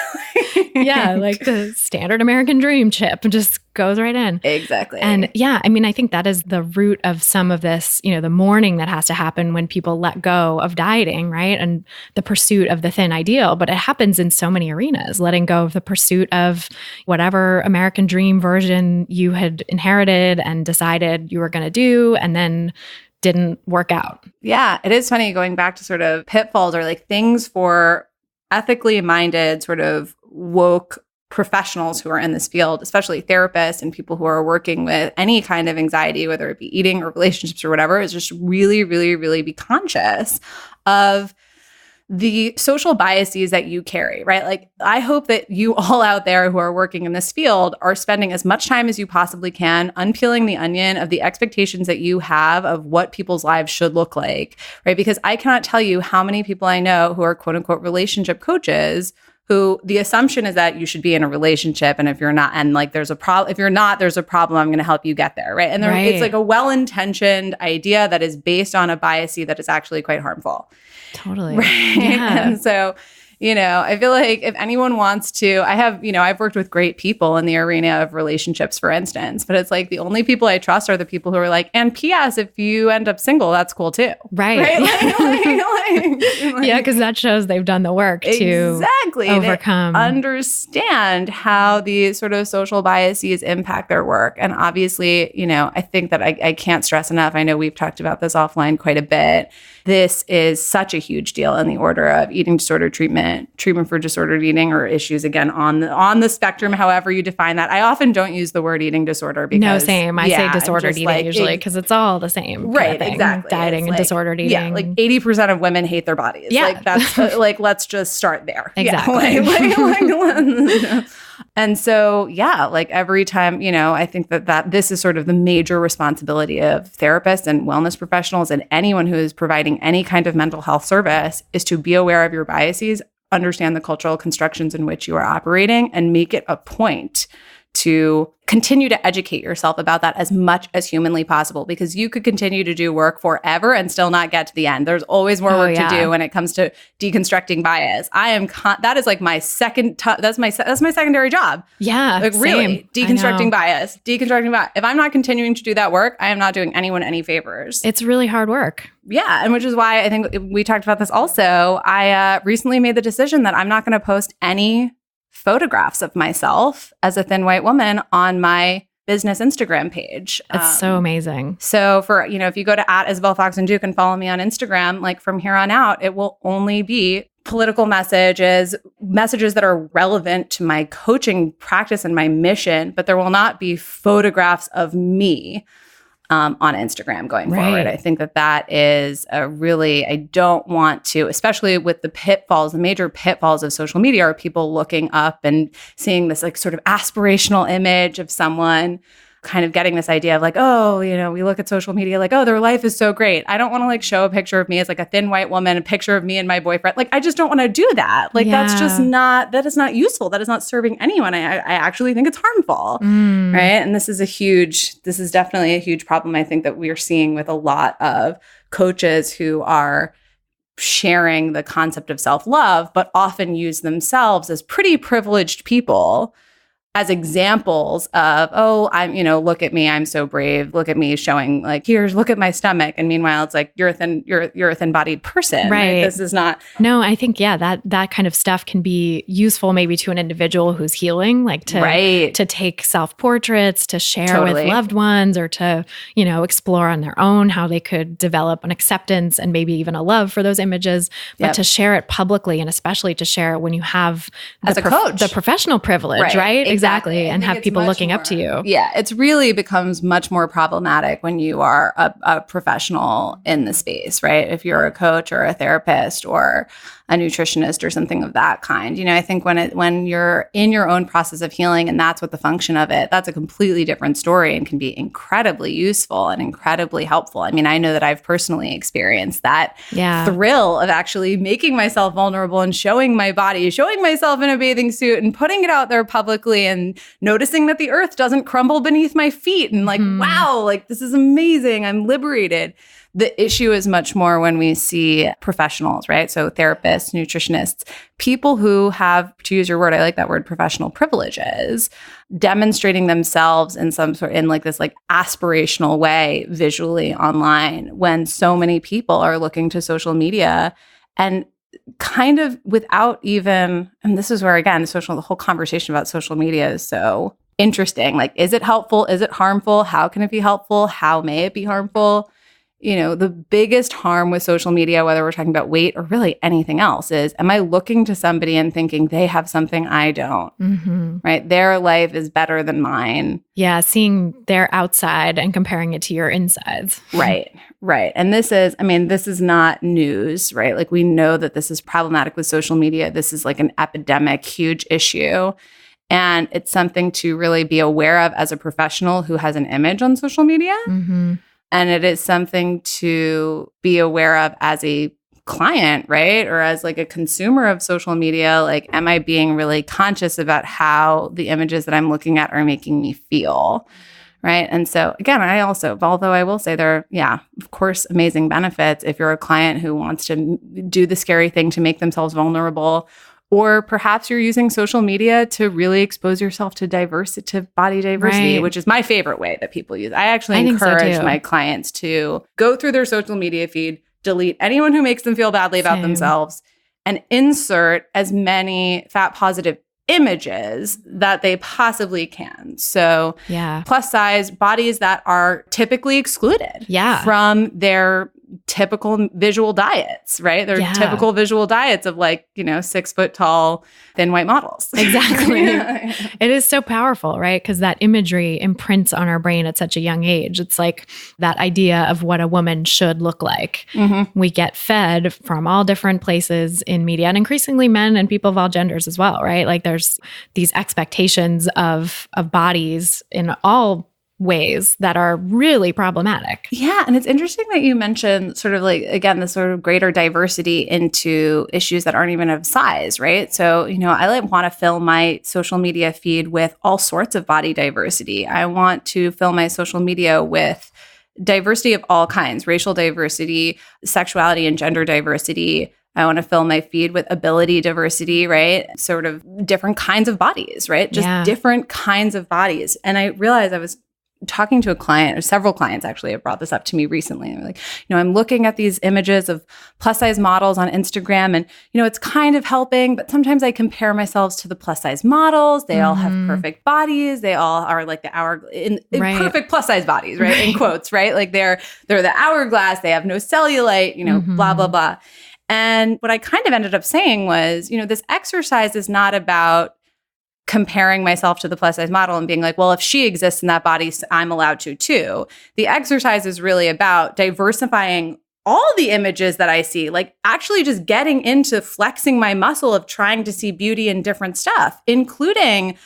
Yeah, like the standard American dream chip just goes right in. Exactly. And yeah, I think that is the root of some of this, the mourning that has to happen when people let go of dieting, right? And the pursuit of the thin ideal. But it happens in so many arenas, letting go of the pursuit of whatever American dream version you had inherited and decided you were going to do, and then didn't work out. Yeah, it is funny going back to sort of pitfalls or like things for ethically minded, sort of woke professionals who are in this field, especially therapists and people who are working with any kind of anxiety, whether it be eating or relationships or whatever, is just really, really, really be conscious of the social biases that you carry, right? Like, I hope that you all out there who are working in this field are spending as much time as you possibly can unpeeling the onion of the expectations that you have of what people's lives should look like, right? Because I cannot tell you how many people I know who are quote unquote relationship coaches who the assumption is that you should be in a relationship. And if you're not, and like there's a problem, if you're not, there's a problem, I'm going to help you get there, right? And it's like a well-intentioned idea that is based on a bias that is actually quite harmful. Totally. Right. Yeah. And so, I feel like if anyone wants to, I've worked with great people in the arena of relationships, for instance, but it's like the only people I trust are the people who are like, and P.S., if you end up single, that's cool too. Right. Like, yeah, because that shows they've done the work to overcome. They understand how the sort of social biases impact their work. And obviously, I think that I can't stress enough. I know we've talked about this offline quite a bit, this is such a huge deal in the order of eating disorder treatment for disordered eating, or issues, again, on the spectrum, however you define that. I often don't use the word eating disorder because— No, same. I say disordered eating usually because it's all the same. Right, exactly. Dieting and disordered eating. Yeah, like 80% of women hate their bodies. Yeah. Like that's let's just start there. Exactly. Yeah, and so, like every time, I think that this is sort of the major responsibility of therapists and wellness professionals and anyone who is providing any kind of mental health service, is to be aware of your biases, understand the cultural constructions in which you are operating, and make it a point to continue to educate yourself about that as much as humanly possible, because you could continue to do work forever and still not get to the end. There's always more work to do when it comes to deconstructing bias. That is like my that's my secondary job. Yeah. Like really deconstructing bias. If I'm not continuing to do that work, I am not doing anyone any favors. It's really hard work. Yeah. And which is why I think we talked about this also. I recently made the decision that I'm not going to post any photographs of myself as a thin white woman on my business Instagram page. That's so amazing. So for, if you go to @Isabel Foxen Duke and follow me on Instagram, like from here on out, it will only be political messages that are relevant to my coaching practice and my mission, but there will not be photographs of me on Instagram going forward. I think that is I don't want to, especially with the major pitfalls of social media, are people looking up and seeing this like sort of aspirational image of someone, kind of getting this idea of like, oh, we look at social media like, oh, their life is so great. I don't want to like show a picture of me as like a thin white woman, a picture of me and my boyfriend. Like, I just don't want to do that. Like, that is not useful. That is not serving anyone. I actually think it's harmful. Right. And this is definitely a huge problem, I think, that we are seeing with a lot of coaches who are sharing the concept of self-love, but often use themselves as pretty privileged people as examples of, oh, look at me, I'm so brave. Look at me showing like, look at my stomach. And meanwhile, it's like, you're a thin-bodied person. Right. This is not. No, I think, that kind of stuff can be useful maybe to an individual who's healing, like to take self-portraits, to share with loved ones, or to, explore on their own how they could develop an acceptance and maybe even a love for those images, but to share it publicly, and especially to share it when you have as a coach, the professional privilege, right? Exactly. And have people looking up to you. Yeah. It's really becomes much more problematic when you are a professional in the space, right? If you're a coach or a therapist or a nutritionist or something of that kind. I think when you're in your own process of healing and that's what the function of it, that's a completely different story and can be incredibly useful and incredibly helpful. I mean, I know that I've personally experienced that thrill of actually making myself vulnerable and showing my body, showing myself in a bathing suit and putting it out there publicly and noticing that the earth doesn't crumble beneath my feet and like, wow, like this is amazing. I'm liberated. The issue is much more when we see professionals, right? So therapists, nutritionists, people who have, to use your word, I like that word, professional privileges, demonstrating themselves in like this like aspirational way visually online, when so many people are looking to social media and kind of without even, and this is where, again, the whole conversation about social media is so interesting. Like, is it helpful? Is it harmful? How can it be helpful? How may it be harmful? The biggest harm with social media, whether we're talking about weight or really anything else, is, am I looking to somebody and thinking they have something I don't, right? Their life is better than mine. Yeah, seeing their outside and comparing it to your insides. Right. And this is not news, right? Like, we know that this is problematic with social media. This is like an epidemic, huge issue. And it's something to really be aware of as a professional who has an image on social media. And it is something to be aware of as a client, right? Or as like a consumer of social media. Like, am I being really conscious about how the images that I'm looking at are making me feel? Right. And so again, although I will say there are, of course, amazing benefits if you're a client who wants to do the scary thing to make themselves vulnerable. Or perhaps you're using social media to really expose yourself to body diversity, which is my favorite way that people use. I actually encourage my clients to go through their social media feed, delete anyone who makes them feel badly about themselves, and insert as many fat positive images that they possibly can. So plus size bodies that are typically excluded from their typical visual diets, right? They're typical visual diets of like, 6 foot tall, thin white models. Exactly. It is so powerful, right? Because that imagery imprints on our brain at such a young age. It's like that idea of what a woman should look like. We get fed from all different places in media, and increasingly men and people of all genders as well, right? Like there's these expectations of bodies in all ways that are really problematic. Yeah. And it's interesting that you mentioned sort of like, again, the sort of greater diversity into issues that aren't even of size, right? So, I want to fill my social media feed with all sorts of body diversity. I want to fill my social media with diversity of all kinds, racial diversity, sexuality and gender diversity. I want to fill my feed with ability diversity, right? Sort of different kinds of bodies, right? Just different kinds of bodies. And I realized I was talking to a client, or several clients actually have brought this up to me recently. And they're like, I'm looking at these images of plus size models on Instagram and, it's kind of helping, but sometimes I compare myself to the plus size models. They all have perfect bodies. They all are like the in perfect plus size bodies, right? In quotes, right? Like they're the hourglass. They have no cellulite, blah, blah, blah. And what I kind of ended up saying was, this exercise is not about comparing myself to the plus size model and being like, well, if she exists in that body, I'm allowed to too. The exercise is really about diversifying all the images that I see, like actually just getting into flexing my muscle of trying to see beauty in different stuff, including,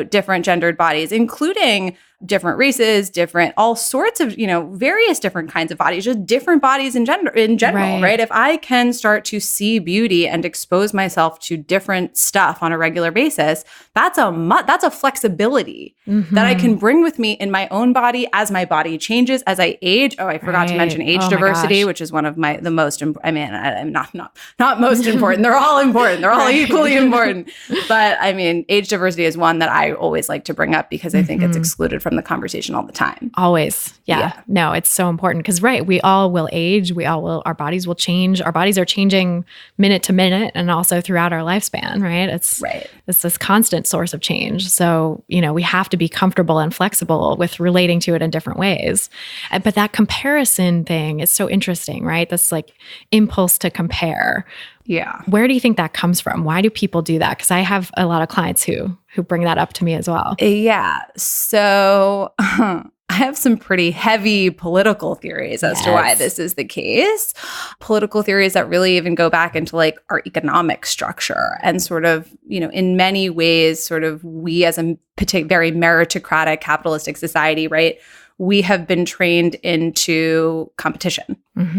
different gendered bodies, including different races, all sorts of, various different kinds of bodies, just different bodies in general, right? If I can start to see beauty and expose myself to different stuff on a regular basis, that's a flexibility that I can bring with me in my own body as my body changes, as I age. Oh, I forgot to mention age diversity, which is one of the most, I'm not most important. They're all important. They're all equally important. But age diversity is one that I always like to bring up because I think it's excluded from the conversation all the time. Always. Yeah. No, it's so important because, we all will age. Our bodies will change. Our bodies are changing minute to minute and also throughout our lifespan, right? It's this constant source of change. So, we have to be comfortable and flexible with relating to it in different ways. But that comparison thing is so interesting, right? This like impulse to compare. Yeah. Where do you think that comes from? Why do people do that? Because I have a lot of clients who bring that up to me as well. Yeah. So I have some pretty heavy political theories as to why this is the case. Political theories that really even go back into like our economic structure and sort of, in many ways, sort of we as a very meritocratic capitalistic society, right? We have been trained into competition,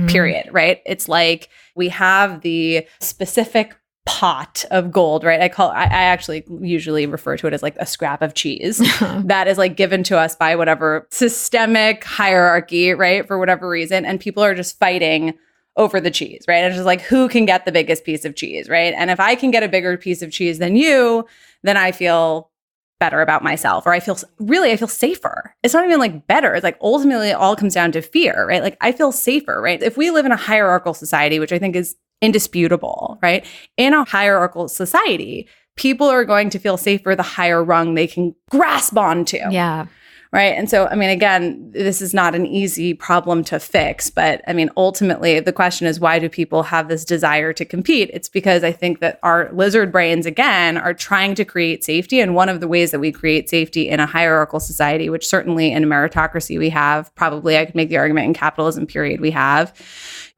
period, right? It's like we have the specific pot of gold, right? I actually usually refer to it as like a scrap of cheese that is like given to us by whatever systemic hierarchy, right? For whatever reason. And people are just fighting over the cheese, right? And it's just like, who can get the biggest piece of cheese, right? And if I can get a bigger piece of cheese than you, then I feel better about myself, or I feel safer. It's not even like better. It's like ultimately it all comes down to fear, right? Like I feel safer, right? If we live in a hierarchical society, which I think is indisputable, right? In a hierarchical society, people are going to feel safer the higher rung they can grasp onto. Yeah. Right. And so, again, this is not an easy problem to fix, but ultimately the question is, why do people have this desire to compete? It's because I think that our lizard brains, again, are trying to create safety. And one of the ways that we create safety in a hierarchical society, which certainly in a meritocracy we have, probably I could make the argument in capitalism period we have,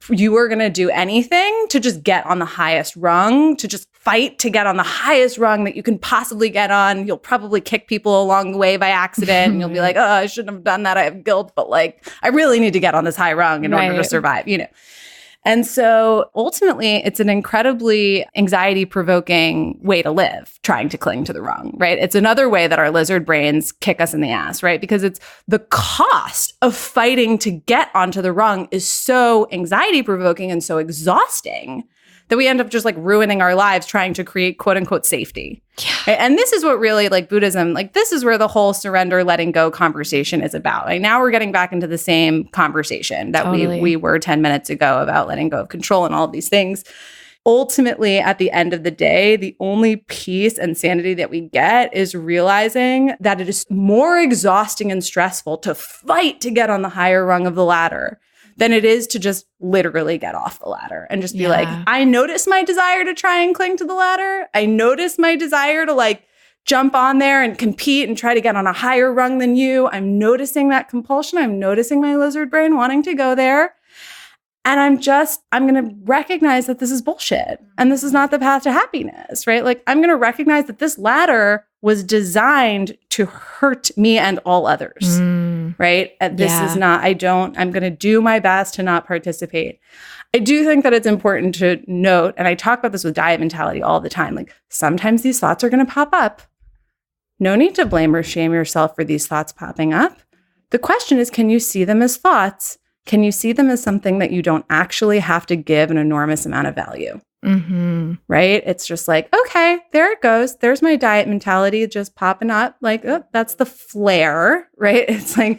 you are going to do anything to just get on the highest rung, to just fight to get on the highest rung that you can possibly get on. You'll probably kick people along the way by accident. And you'll be like, oh, I shouldn't have done that. I have guilt, but like, I really need to get on this high rung in order to survive, And so ultimately, it's an incredibly anxiety-provoking way to live, trying to cling to the rung, right? It's another way that our lizard brains kick us in the ass, right? Because it's the cost of fighting to get onto the rung is so anxiety-provoking and so exhausting that we end up just like ruining our lives trying to create quote unquote safety. Yeah. And this is what really like Buddhism, like this is where the whole surrender, letting go conversation is about. Like now we're getting back into the same conversation that we were 10 minutes ago about letting go of control and all of these things. Ultimately, at the end of the day, the only peace and sanity that we get is realizing that it is more exhausting and stressful to fight to get on the higher rung of the ladder than it is to just literally get off the ladder and just be Yeah. like, I notice my desire to try and cling to the ladder. I notice my desire to like jump on there and compete and try to get on a higher rung than you. I'm noticing that compulsion. I'm noticing my lizard brain wanting to go there. And I'm going to recognize that this is bullshit and this is not the path to happiness, right? Like I'm going to recognize that this ladder was designed to hurt me and all others, right? And this is not, I'm going to do my best to not participate. I do think that it's important to note, and I talk about this with diet mentality all the time, like sometimes these thoughts are going to pop up. No need to blame or shame yourself for these thoughts popping up. The question is, can you see them as thoughts? Can you see them as something that you don't actually have to give an enormous amount of value? Right? It's just like, okay, there it goes. There's my diet mentality just popping up. Like, oh, that's the flare, right? It's like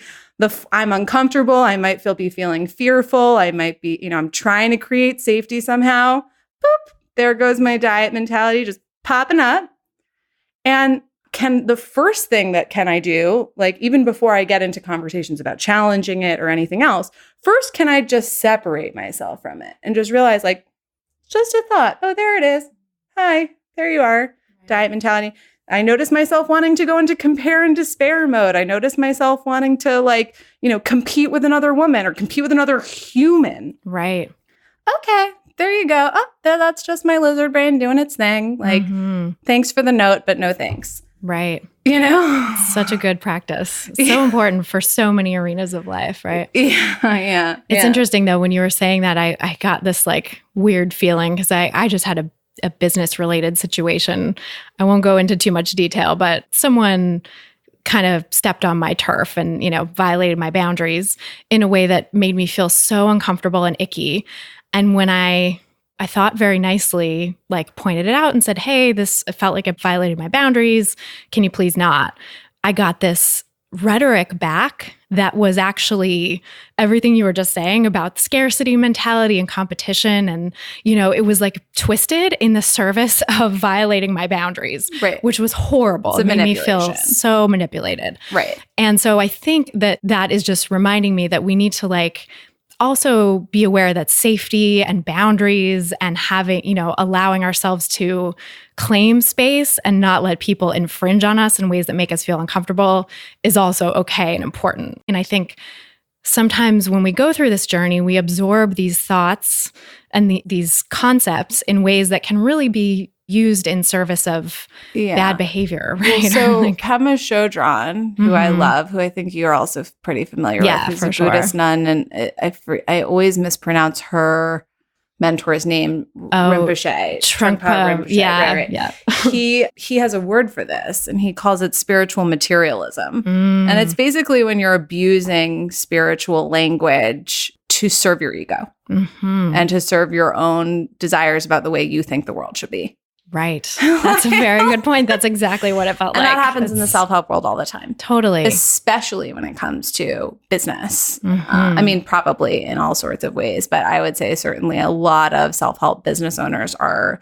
I'm uncomfortable. I might be feeling fearful. I might be, I'm trying to create safety somehow. Boop, there goes my diet mentality just popping up. And the first thing that I do, like even before I get into conversations about challenging it or anything else, first, can I just separate myself from it and just realize like, just a thought. Oh, there it is. Hi, there you are. Right. Diet mentality. I notice myself wanting to go into compare and despair mode. I notice myself wanting to like, compete with another woman or compete with another human. Right. Okay, there you go. Oh, that's just my lizard brain doing its thing. Like, thanks for the note, but no thanks. Right. Such a good practice. So important for so many arenas of life, right? Yeah. It's interesting though, when you were saying that, I got this like weird feeling because I just had a business related situation. I won't go into too much detail, but someone kind of stepped on my turf and, violated my boundaries in a way that made me feel so uncomfortable and icky. And when I thought very nicely, like pointed it out and said, hey, it felt like it violated my boundaries. Can you please not? I got this rhetoric back that was actually everything you were just saying about scarcity mentality and competition. And, it was like twisted in the service of violating my boundaries, right? Which was horrible. It made me feel so manipulated. Right. And so I think that is just reminding me that we need to like also be aware that safety and boundaries and having, allowing ourselves to claim space and not let people infringe on us in ways that make us feel uncomfortable is also okay and important. And I think sometimes when we go through this journey, we absorb these thoughts and these concepts in ways that can really be used in service of bad behavior, right? Well, so Pema Chodron, who I love, who I think you're also pretty familiar with, who's a Buddhist nun, and I always mispronounce her mentor's name, Rinpoche. Trungpa Rinpoche. Yeah, right. Yeah. He has a word for this, and he calls it spiritual materialism. And it's basically when you're abusing spiritual language to serve your ego and to serve your own desires about the way you think the world should be. Right. That's a very good point. That's exactly what it felt and like. That happens in the self-help world all the time. Totally. Especially when it comes to business. I mean, probably in all sorts of ways, but I would say certainly a lot of self-help business owners are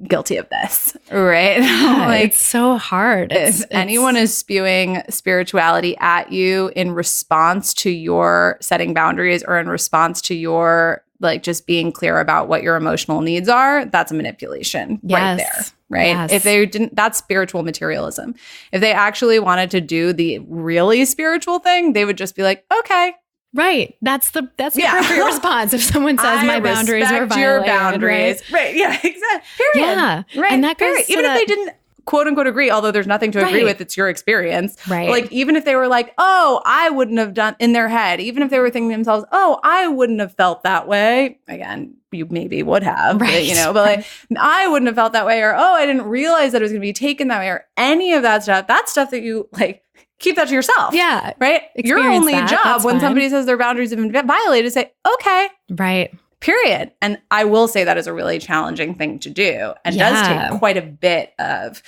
guilty of this, right? Like, it's so hard. If anyone is spewing spirituality at you in response to your setting boundaries or in response to your like just being clear about what your emotional needs are, that's a manipulation right there, right? Yes. If they didn't, that's spiritual materialism. If they actually wanted to do the really spiritual thing, they would just be like, okay. Right. That's the appropriate response. If someone says my boundaries are violated. Your boundaries. Right. Yeah, exactly. Period. Yeah. Right. And that goes even if they didn't quote unquote agree, although there's nothing to agree with, it's your experience. Right. Like even if they were like, oh, I wouldn't have done in their head, even if they were thinking to themselves, oh, I wouldn't have felt that way. Again, you maybe would have, but like I wouldn't have felt that way, or oh, I didn't realize that it was going to be taken that way, or any of that stuff. That's stuff that you like keep that to yourself. Yeah. Right. Your only job when somebody says their boundaries have been violated is say, okay. Right. Period. And I will say that is a really challenging thing to do and does take quite a bit of,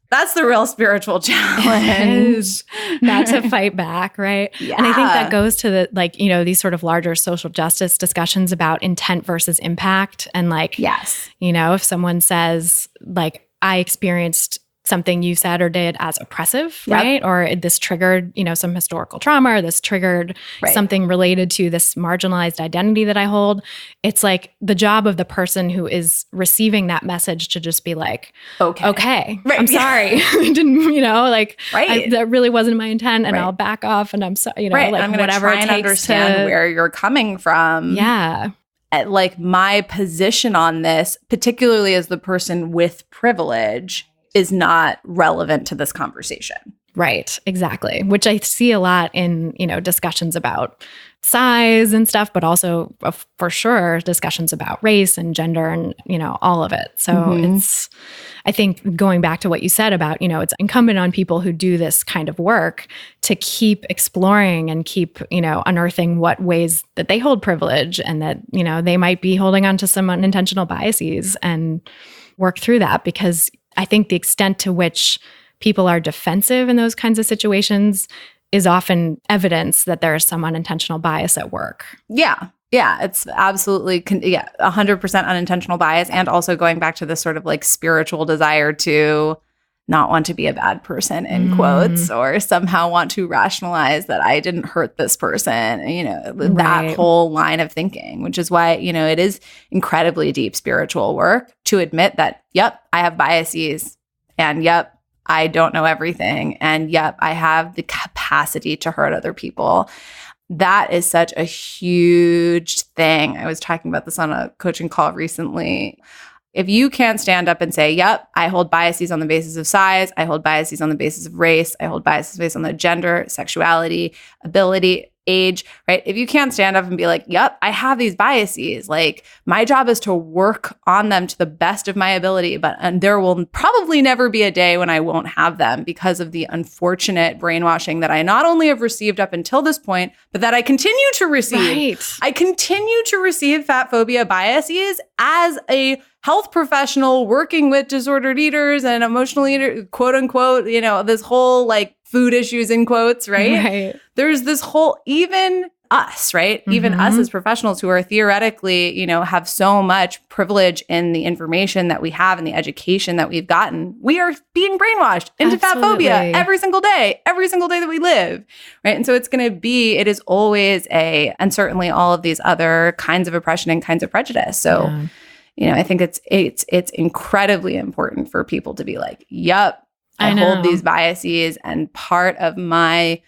that's the real spiritual challenge. Not to fight back, right? Yeah. And I think that goes to the, like, these sort of larger social justice discussions about intent versus impact. And like, yes, if someone says like, I experienced something you said or did as oppressive, right? Or this triggered, some historical trauma, or this triggered something related to this marginalized identity that I hold. It's like the job of the person who is receiving that message to just be like, okay, I'm sorry. I didn't, that really wasn't my intent, and I'll back off, and I'm sorry, like I'm gonna whatever try it and takes understand to, where you're coming from. Yeah. Like my position on this, particularly as the person with privilege, is not relevant to this conversation. Right, exactly. Which I see a lot in, discussions about size and stuff, but also for sure discussions about race and gender and, all of it. So it's, I think going back to what you said about, it's incumbent on people who do this kind of work to keep exploring and keep, unearthing what ways that they hold privilege, and that, they might be holding on to some unintentional biases, and work through that. Because I think the extent to which people are defensive in those kinds of situations is often evidence that there is some unintentional bias at work. Yeah. Yeah, it's absolutely, 100% unintentional bias. And also going back to this sort of like spiritual desire to not want to be a bad person, in quotes, or somehow want to rationalize that I didn't hurt this person, that whole line of thinking, which is why, it is incredibly deep spiritual work to admit that, yep, I have biases, and yep, I don't know everything, and yep, I have the capacity to hurt other people. That is such a huge thing. I was talking about this on a coaching call recently. If you can't stand up and say, yep, I hold biases on the basis of size, I hold biases on the basis of race, I hold biases based on the gender, sexuality, ability, age, right? If you can't stand up and be like, yep, I have these biases, like my job is to work on them to the best of my ability, and there will probably never be a day when I won't have them because of the unfortunate brainwashing that I not only have received up until this point, but that I continue to receive. Right. I continue to receive fat phobia biases as a health professional working with disordered eaters and emotional eaters, quote unquote, this whole like food issues in quotes, right? There's this whole, even us, right? Even us as professionals who are theoretically, have so much privilege in the information that we have and the education that we've gotten, we are being brainwashed into fat phobia every single day that we live, right? And so it is always and certainly all of these other kinds of oppression and kinds of prejudice. So, I think it's incredibly important for people to be like, yep, I hold these biases, and part of my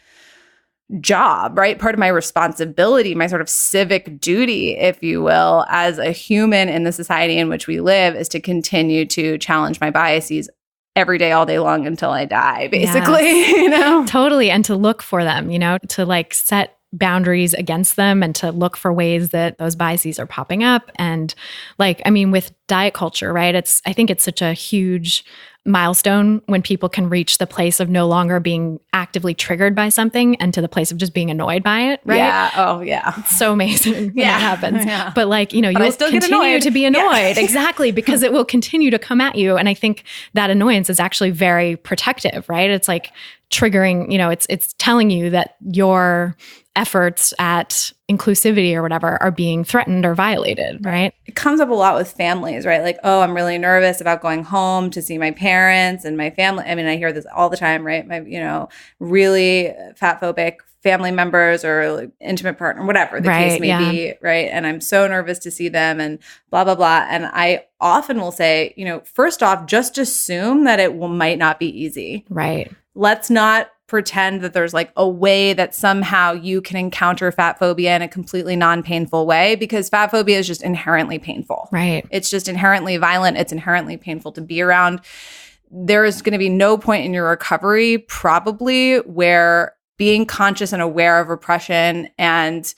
job, right? Part of my responsibility, my sort of civic duty, if you will, as a human in the society in which we live, is to continue to challenge my biases every day, all day long until I die, basically, Yes. Totally. And to look for them, to like set boundaries against them, and to look for ways that those biases are popping up. And with diet culture, right? I think it's such a huge milestone when people can reach the place of no longer being actively triggered by something and to the place of just being annoyed by it, right? Yeah. Oh, yeah. It's so amazing when that happens. Yeah. But you'll still continue to be annoyed. Yeah. Exactly. Because it will continue to come at you. And I think that annoyance is actually very protective, right? It's like triggering, it's telling you that your efforts at inclusivity or whatever are being threatened or violated, right? It comes up a lot with families, right? Like, oh, I'm really nervous about going home to see my parents and my family. I mean, I hear this all the time, right? My, really fat phobic family members or like intimate partner, whatever the case may be, right? And I'm so nervous to see them and blah, blah, blah. And I often will say, first off, just assume that it might not be easy. Right. Let's not pretend that there's like a way that somehow you can encounter fat phobia in a completely non-painful way, because fat phobia is just inherently painful. Right. It's just inherently violent. It's inherently painful to be around. There is going to be no point in your recovery probably where being conscious and aware of oppression and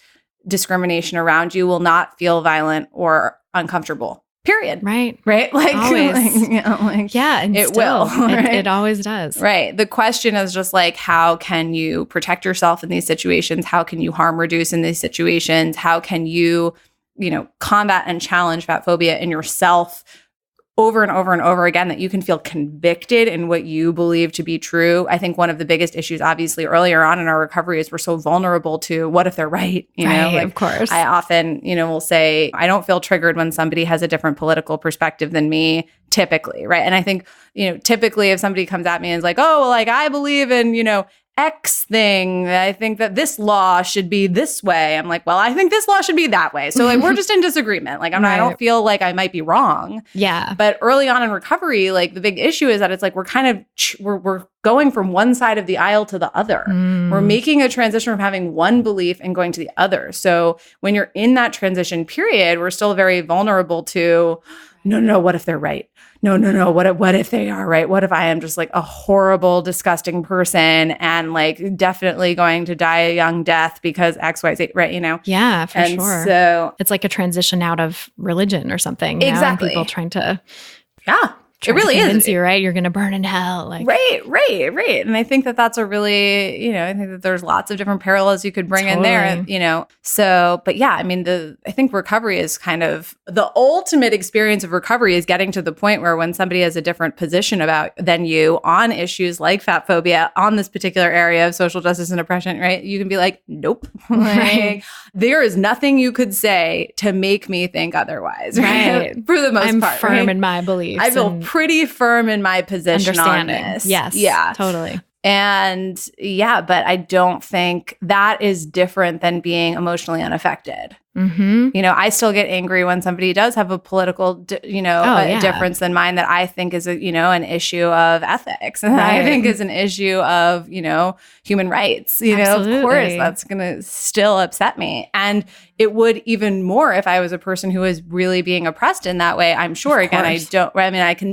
discrimination around you will not feel violent or uncomfortable. Period. Right. Right. Like, always. And it will. Right? It always does. Right. The question is just like, how can you protect yourself in these situations? How can you harm reduce in these situations? How can you, combat and challenge fat phobia in yourself over and over and over again that you can feel convicted in what you believe to be true. I think one of the biggest issues, obviously, earlier on in our recovery is we're so vulnerable to what if they're right? Of course. I often, will say, I don't feel triggered when somebody has a different political perspective than me, typically, right? And I think, typically if somebody comes at me and is like, oh, well, like I believe in, X thing, I think that this law should be this way. I'm like, well, I think this law should be that way. So like, we're just in disagreement. Like, I don't feel like I might be wrong. Yeah. But early on in recovery, like the big issue is that it's like, we're kind of, we're going from one side of the aisle to the other. We're making a transition from having one belief and going to the other. So when you're in that transition period, we're still very vulnerable to, no, what if they're right? No, what if they are right? What if I am just like a horrible, disgusting person and like definitely going to die a young death because X, Y, Z, right? Yeah, for sure. So it's like a transition out of religion or something. Exactly. And people trying to it really is. Convince you, right? You're going to burn in hell. Like, right. And I think that that's a really, I think that there's lots of different parallels you could bring in there, So, but yeah, I mean, I think recovery is kind of the ultimate experience of recovery is getting to the point where when somebody has a different position than you on issues like fat phobia, on this particular area of social justice and oppression, right? You can be like, nope. Like, there is nothing you could say to make me think otherwise, right? For the most part. I'm firm in my beliefs. I feel pretty firm in my position on this. Yes. Yeah. Totally. And but I don't think that is different than being emotionally unaffected. I still get angry when somebody does have a political, difference than mine that I think is an issue of ethics, and I think is an issue of human rights. Absolutely. Of course, that's going to still upset me, and it would even more if I was a person who is really being oppressed in that way. I'm sure. Again,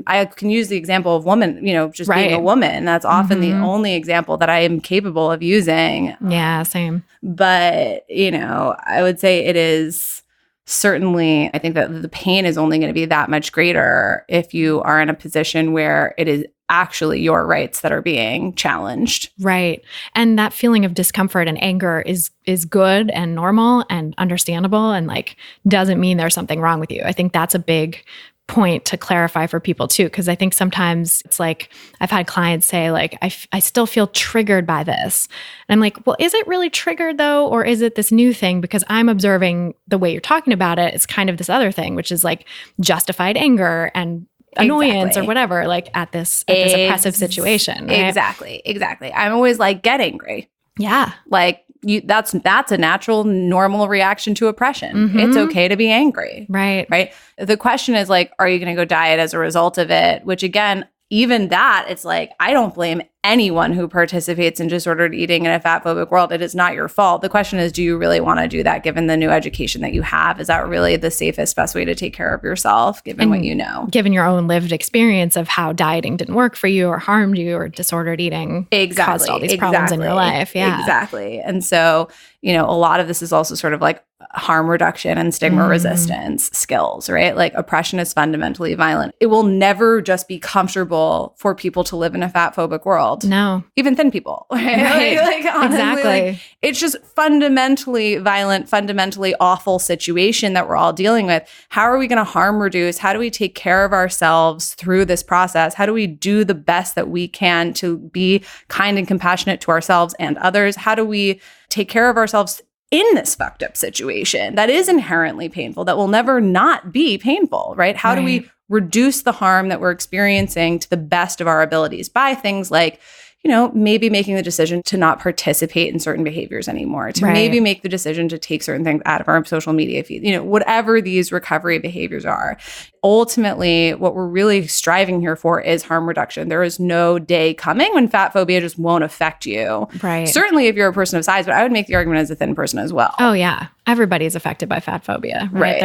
I can use the example of woman. Just being a woman. That's often the only example that I am capable of using. Yeah, same. But I would say it is certainly, I think that the pain is only going to be that much greater if you are in a position where it is actually your rights that are being challenged. Right. And that feeling of discomfort and anger is good and normal and understandable and like doesn't mean there's something wrong with you. I think that's a big point to clarify for people too, because I think sometimes it's like I've had clients say like, I still feel triggered by this. And I'm like, well, is it really triggered though? Or is it this new thing? Because I'm observing the way you're talking about it. It's kind of this other thing, which is like justified anger and annoyance or whatever, like at this oppressive situation. Right? Exactly. I'm always like, get angry. Yeah. Like that's a natural, normal reaction to oppression. It's okay to be angry. Right. The question is like, are you going to go diet as a result of it? Which again, even that, it's like, I don't blame anyone who participates in disordered eating in a fat phobic world. It is not your fault. The question is, do you really want to do that given the new education that you have? Is that really the safest, best way to take care of yourself given what you know? Given your own lived experience of how dieting didn't work for you or harmed you or disordered eating caused all these problems in your life. Yeah. Exactly. And so, a lot of this is also sort of like harm reduction and stigma resistance skills, right? Like oppression is fundamentally violent. It will never just be comfortable for people to live in a fat phobic world. No. Even thin people. Right? Like honestly, exactly. It's just fundamentally violent, fundamentally awful situation that we're all dealing with. How are we going to harm reduce? How do we take care of ourselves through this process? How do we do the best that we can to be kind and compassionate to ourselves and others? How do we take care of ourselves in this fucked up situation that is inherently painful, that will never not be painful, right? How do we reduce the harm that we're experiencing to the best of our abilities by things like, maybe making the decision to not participate in certain behaviors anymore, to maybe make the decision to take certain things out of our social media feed, whatever these recovery behaviors are. Ultimately, what we're really striving here for is harm reduction. There is no day coming when fat phobia just won't affect you. Right. Certainly if you're a person of size, but I would make the argument as a thin person as well. Oh yeah. Everybody's affected by fat phobia, right?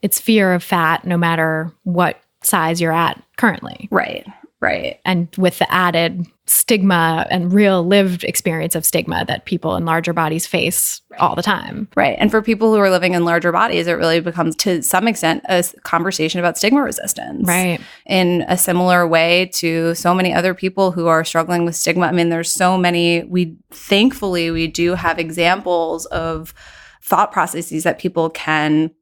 It's fear of fat no matter what size you're at currently. Right. And with the added stigma and real lived experience of stigma that people in larger bodies face all the time. Right. And for people who are living in larger bodies, it really becomes, to some extent, a conversation about stigma resistance. Right. In a similar way to so many other people who are struggling with stigma. I mean, there's so many, thankfully, we do have examples of thought processes that people can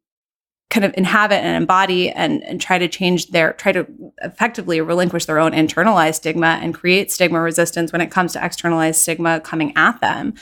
kind of inhabit and embody and try to effectively relinquish their own internalized stigma and create stigma resistance when it comes to externalized stigma coming at them.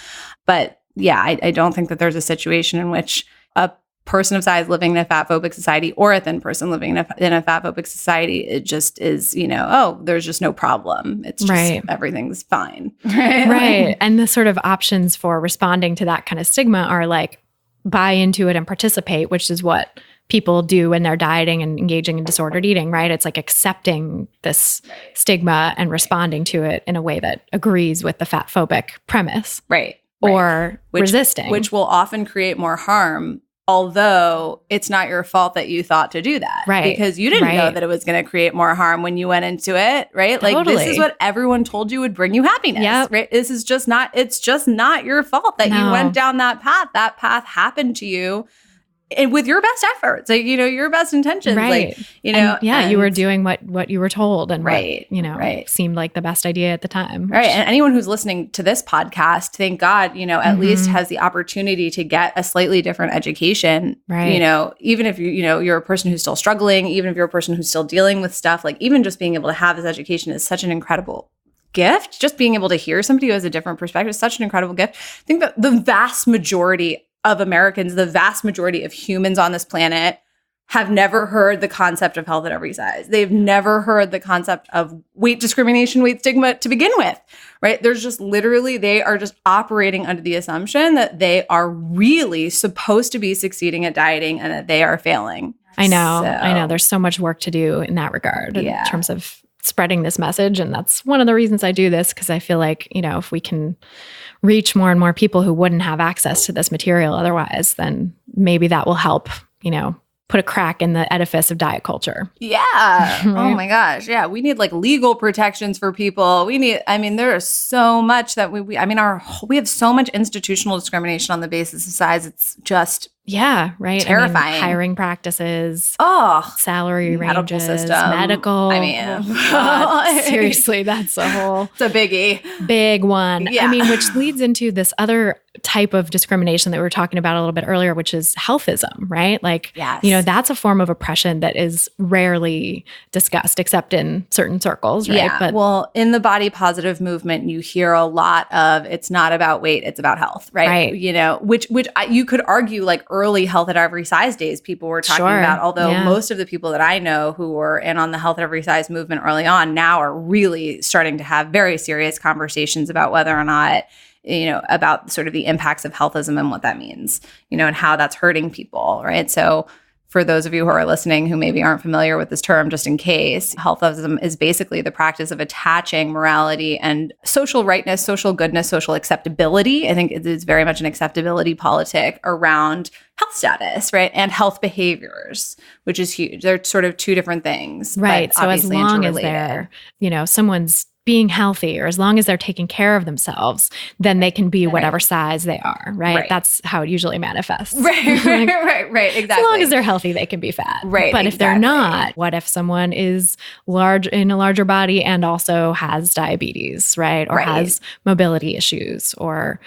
But yeah, I don't think that there's a situation in which a person of size living in a fat phobic society or a thin person living in a fat phobic society, it just is, there's just no problem. It's just everything's fine. Right. And the sort of options for responding to that kind of stigma are like buy into it and participate, which is what people do when they're dieting and engaging in disordered eating, right? It's like accepting this stigma and responding to it in a way that agrees with the fat phobic premise. Right. Or resisting. Which will often create more harm, although it's not your fault that you thought to do that. Right. Because you didn't know that it was going to create more harm when you went into it, right? Totally. Like, this is what everyone told you would bring you happiness, right? This is just not, it's just not your fault that you went down that path. That path happened to you. And with your best efforts, like, your best intentions, right. like, you were doing what you were told and what, seemed like the best idea at the time. Right. And anyone who's listening to this podcast, thank God, at least has the opportunity to get a slightly different education. Right. Even if you're a person who's still struggling, even if you're a person who's still dealing with stuff, like even just being able to have this education is such an incredible gift. Just being able to hear somebody who has a different perspective is such an incredible gift. I think that the vast majority of Americans, the vast majority of humans on this planet have never heard the concept of health at every size. They've never heard the concept of weight discrimination, weight stigma to begin with, right? There's just literally, they are just operating under the assumption that they are really supposed to be succeeding at dieting and that they are failing. I know. There's so much work to do in that regard in terms of spreading this message. And that's one of the reasons I do this, because I feel like, if we can reach more and more people who wouldn't have access to this material otherwise, then maybe that will help, put a crack in the edifice of diet culture. Yeah. Right? Oh my gosh. Yeah. We need like legal protections for people. There is so much that we have so much institutional discrimination on the basis of size. It's just right. Terrifying. Hiring practices. Salary medical ranges. System. Medical. God, seriously, that's a whole. It's a biggie. Big one. Yeah. Which leads into this other type of discrimination that we were talking about a little bit earlier, which is healthism, right? Like, that's a form of oppression that is rarely discussed, except in certain circles, right? Yeah. But in the body positive movement, you hear a lot of it's not about weight, it's about health, right? Which you could argue like early health at every size days people were talking about, although most of the people that I know who were in on the health at every size movement early on now are really starting to have very serious conversations about whether or not, about sort of the impacts of healthism and what that means, and how that's hurting people, right? So for those of you who are listening who maybe aren't familiar with this term, just in case, healthism is basically the practice of attaching morality and social rightness, social goodness, social acceptability. I think it is very much an acceptability politic around health status, right? And health behaviors, which is huge. They're sort of two different things. Right. So as long as they're, someone's being healthy, or as long as they're taking care of themselves, then they can be whatever size they are, right? That's how it usually manifests. Right, exactly. As long as they're healthy, they can be fat. Right, but if they're not, what if someone is in a larger body and also has diabetes, right? Or has mobility issues, or,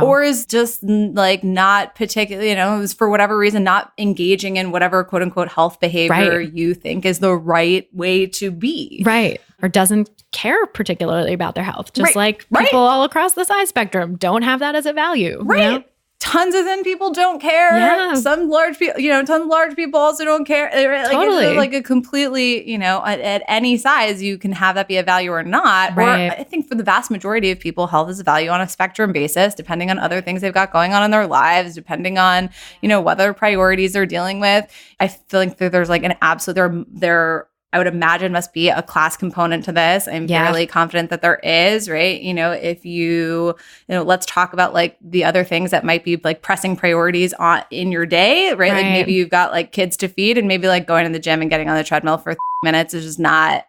or is just like not particularly, is for whatever reason not engaging in whatever quote unquote health behavior you think is the right way to be. Right. Or doesn't care particularly about their health. Just like people all across the size spectrum don't have that as a value. Right. Tons of thin people don't care. Yeah. Some large people, tons of large people also don't care. Totally. It's like a completely, at any size, you can have that be a value or not. Right. Or I think for the vast majority of people, health is a value on a spectrum basis, depending on other things they've got going on in their lives, depending on, what other priorities they're dealing with. I feel like there's like an absolute, there I would imagine must be a class component to this. I'm fairly confident that there is, right? If let's talk about like the other things that might be like pressing priorities in your day, right? Like maybe you've got like kids to feed, and maybe like going to the gym and getting on the treadmill for 30 minutes is just not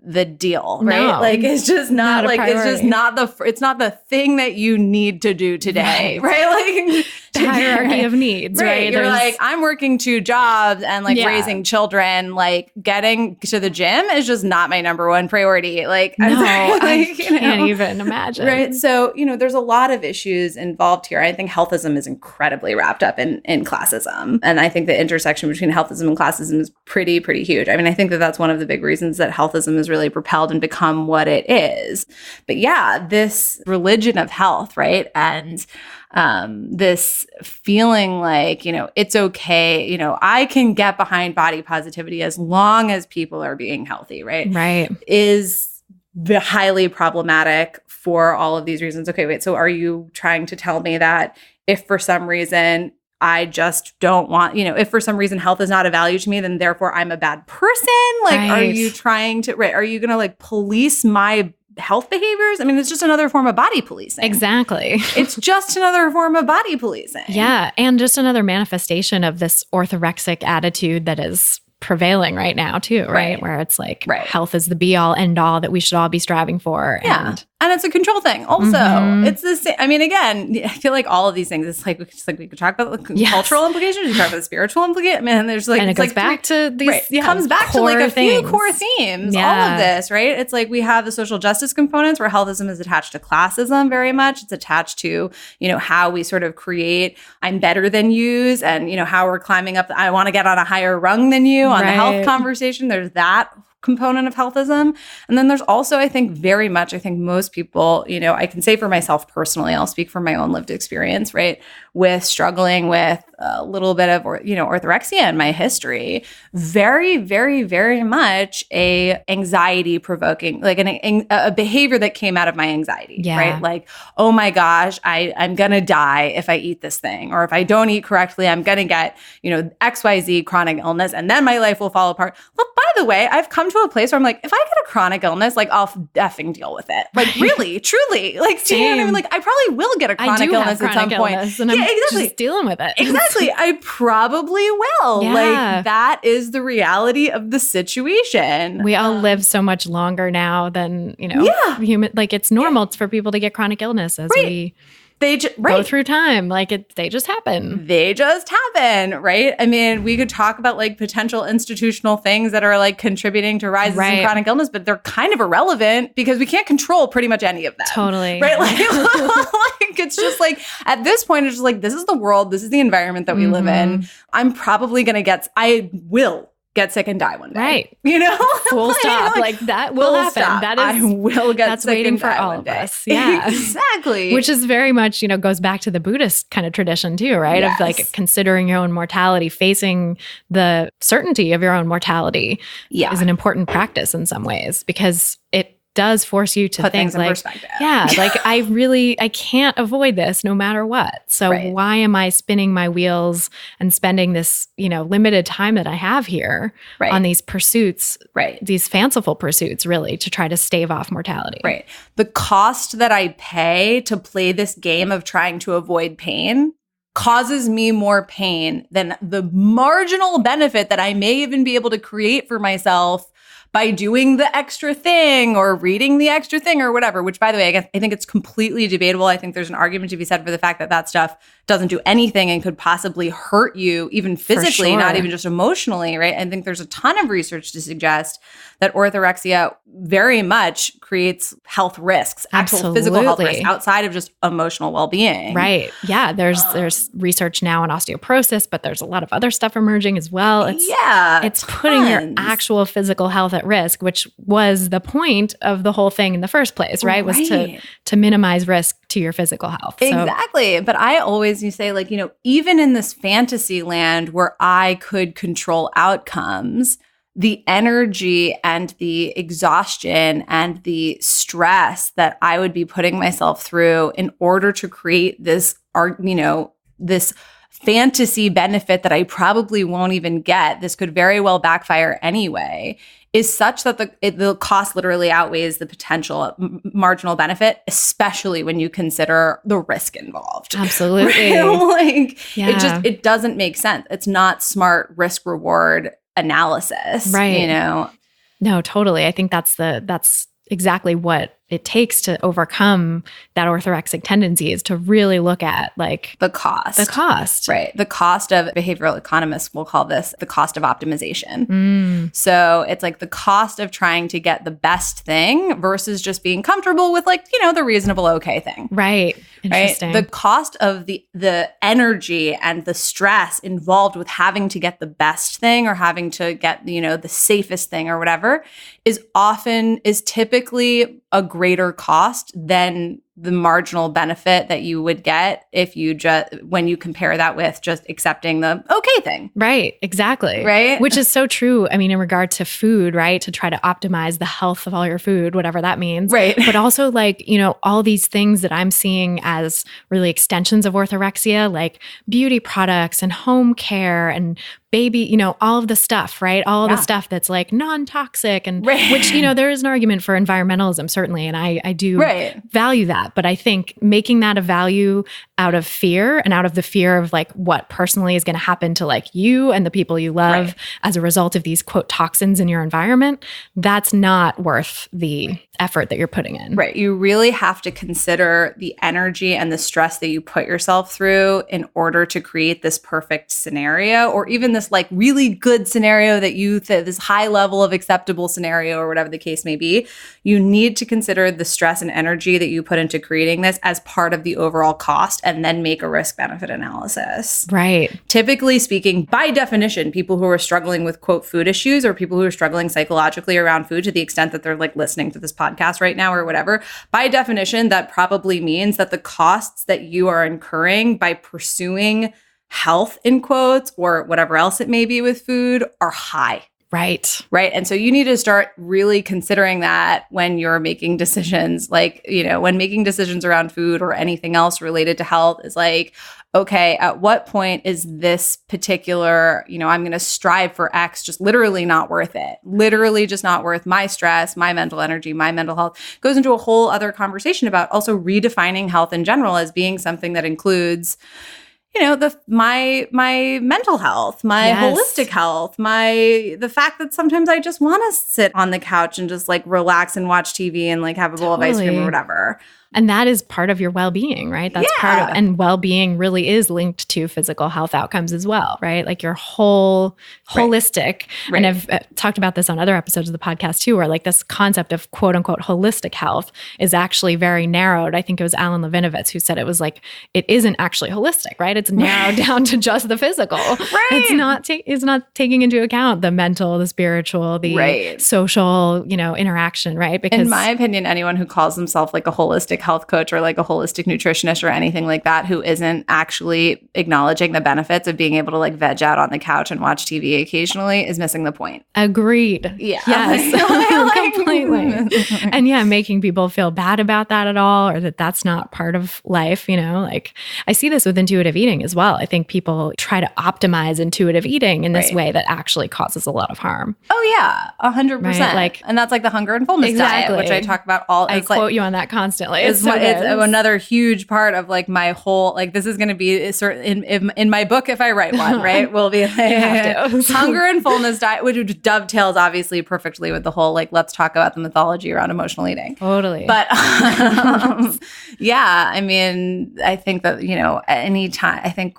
the deal, right? No, like it's just not like it's just priority. it's not the thing that you need to do today, right? Like the hierarchy of needs, right? You're like, I'm working 2 jobs and like raising children, like getting to the gym is just not my number one priority. Like, no, like, I can't even imagine. Right. So, there's a lot of issues involved here. I think healthism is incredibly wrapped up in classism. And I think the intersection between healthism and classism is pretty huge. I mean, I think that that's one of the big reasons that healthism has really propelled and become what it is. But yeah, this religion of health, right? And this feeling like, it's okay, I can get behind body positivity as long as people are being healthy, right? Right. Is highly problematic for all of these reasons. Okay, wait, so are you trying to tell me that if for some reason I just don't want, if for some reason health is not a value to me, then therefore I'm a bad person? Like, Are you trying to, are you going to like police my health behaviors? I mean, it's just another form of body policing. Exactly. It's just another form of body policing. Yeah. And just another manifestation of this orthorexic attitude that is prevailing right now too, right? Where it's like health is the be all end all that we should all be striving for. Yeah. And it's a control thing also. It's the same. I mean, again, I feel like all of these things, it's like we could talk about the cultural implications, we could talk about the spiritual implications. I mean, there's like, and it goes back to these, comes back to like a few core themes, all of this, right? It's like we have the social justice components where healthism is attached to classism very much. It's attached to, how we sort of create I'm better than yous and, how we're climbing up, I want to get on a higher rung than you on the health conversation. There's that component of healthism. And then there's also, I think most people, I can say for myself personally, I'll speak from my own lived experience, right? With struggling with a little bit of, orthorexia in my history, very, very, very much a anxiety provoking, like a behavior that came out of my anxiety, right? Like, oh my gosh, I'm going to die if I eat this thing, or if I don't eat correctly, I'm going to get, XYZ chronic illness, and then my life will fall apart. Well, by the way, I've come to a place where I'm like, if I get a chronic illness, like I'll effing deal with it. Like really, truly, like, see what I mean? Like I probably will get a chronic illness at some point. And I'm just dealing with it. Exactly. I probably will. Yeah. Like that is the reality of the situation. We all live so much longer now than, human, like it's normal for people to get chronic illness as we go through time. Like they just happen. They just happen, right? I mean, we could talk about like potential institutional things that are like contributing to rises in chronic illness, but they're kind of irrelevant because we can't control pretty much any of them. Totally. Right? Like, like it's just like, at this point, it's just like, this is the world. This is the environment that we live in. I'm probably going to I will get sick and die one day. Right. Full stop. Like that will happen. Stop. That is, I will get that's sick waiting and for die all one of day. us. Yeah. Exactly. Which is very much, goes back to the Buddhist kind of tradition too, right? Yes. Of like considering your own mortality, facing the certainty of your own mortality is an important practice in some ways, because it does force you to put think things in like, perspective. like I can't avoid this no matter what. So why am I spinning my wheels and spending this, limited time that I have here on these pursuits, these fanciful pursuits, really, to try to stave off mortality. Right. The cost that I pay to play this game of trying to avoid pain causes me more pain than the marginal benefit that I may even be able to create for myself by doing the extra thing or reading the extra thing or whatever, which, by the way, I think it's completely debatable. I think there's an argument to be said for the fact that stuff doesn't do anything and could possibly hurt you even physically, not even just emotionally, right? I think there's a ton of research to suggest that orthorexia very much creates health risks, actual physical health risks outside of just emotional well-being. Right. Yeah. There's research now on osteoporosis, but there's a lot of other stuff emerging as well. It's putting your actual physical health at risk, which was the point of the whole thing in the first place, right? Was to minimize risk to your physical health. Exactly. But I always say, like, even in this fantasy land where I could control outcomes, the energy and the exhaustion and the stress that I would be putting myself through in order to create this, this fantasy benefit that I probably won't even get, this could very well backfire anyway, is such that the cost literally outweighs the potential marginal benefit, especially when you consider the risk involved. Absolutely. It doesn't make sense. It's not smart risk reward analysis. Right. No, totally. I think that's exactly what it takes to overcome that orthorexic tendency, is to really look at like the cost. Right. The cost of, behavioral economists will call this the cost of optimization. So it's like the cost of trying to get the best thing versus just being comfortable with like, the reasonable okay thing. Right. Interesting. Right? The cost of the energy and the stress involved with having to get the best thing or having to get, the safest thing or whatever is typically a greater cost than the marginal benefit that you would get if you when you compare that with just accepting the okay thing. Right. Exactly. Right. Which is so true. I mean, in regard to food, right? To try to optimize the health of all your food, whatever that means. Right. But also like, all these things that I'm seeing as really extensions of orthorexia, like beauty products and home care and baby, all of the stuff, right? All of the stuff that's like non-toxic and which, there is an argument for environmentalism, certainly. And I do value that. But I think making that a value out of fear and out of the fear of like what personally is going to happen to like you and the people you love as a result of these quote toxins in your environment, that's not worth the effort that you're putting in. Right. You really have to consider the energy and the stress that you put yourself through in order to create this perfect scenario, or even this like really good scenario this high level of acceptable scenario or whatever the case may be. You need to consider the stress and energy that you put into creating this as part of the overall cost and then make a risk benefit analysis. Right. Typically speaking, by definition, people who are struggling with quote food issues or people who are struggling psychologically around food, to the extent that they're like listening to this podcast right now or whatever, by definition, that probably means that the costs that you are incurring by pursuing health in quotes or whatever else it may be with food are high. Right. Right. And so you need to start really considering that when you're making decisions, like, when making decisions around food or anything else related to health is like, okay, at what point is this particular, I'm going to strive for X just literally not worth it? Literally just not worth my stress, my mental energy, my mental health. Goes into a whole other conversation about also redefining health in general as being something that includes my mental health, my holistic health, the fact that sometimes I just want to sit on the couch and just like relax and watch TV and like have a bowl of ice cream or whatever. And that is part of your well-being, right? That's part of, and well-being really is linked to physical health outcomes as well, right? Like your whole holistic, and I've talked about this on other episodes of the podcast too, where like this concept of quote unquote holistic health is actually very narrowed. I think it was Alan Levinovitz who said it was like, it isn't actually holistic, right? It's narrowed down to just the physical. It's not taking into account the mental, the spiritual, the social, interaction, right? Because in my opinion, anyone who calls themselves like a holistic health coach or like a holistic nutritionist or anything like that who isn't actually acknowledging the benefits of being able to like veg out on the couch and watch TV occasionally is missing the point. Agreed. Yeah. Yes. Completely. And making people feel bad about that at all, or that that's not part of life, like I see this with intuitive eating as well. I think people try to optimize intuitive eating in this way that actually causes a lot of harm. Oh yeah, 100%. Right? And that's like the hunger and fullness diet, which I talk about I quote you on that constantly. It's another huge part of like my whole, like this is going to be certain in my book if I write one, right? Will be like hunger and fullness diet, which dovetails obviously perfectly with the whole like let's talk about the mythology around emotional eating. Totally. But I mean, I think that anytime I think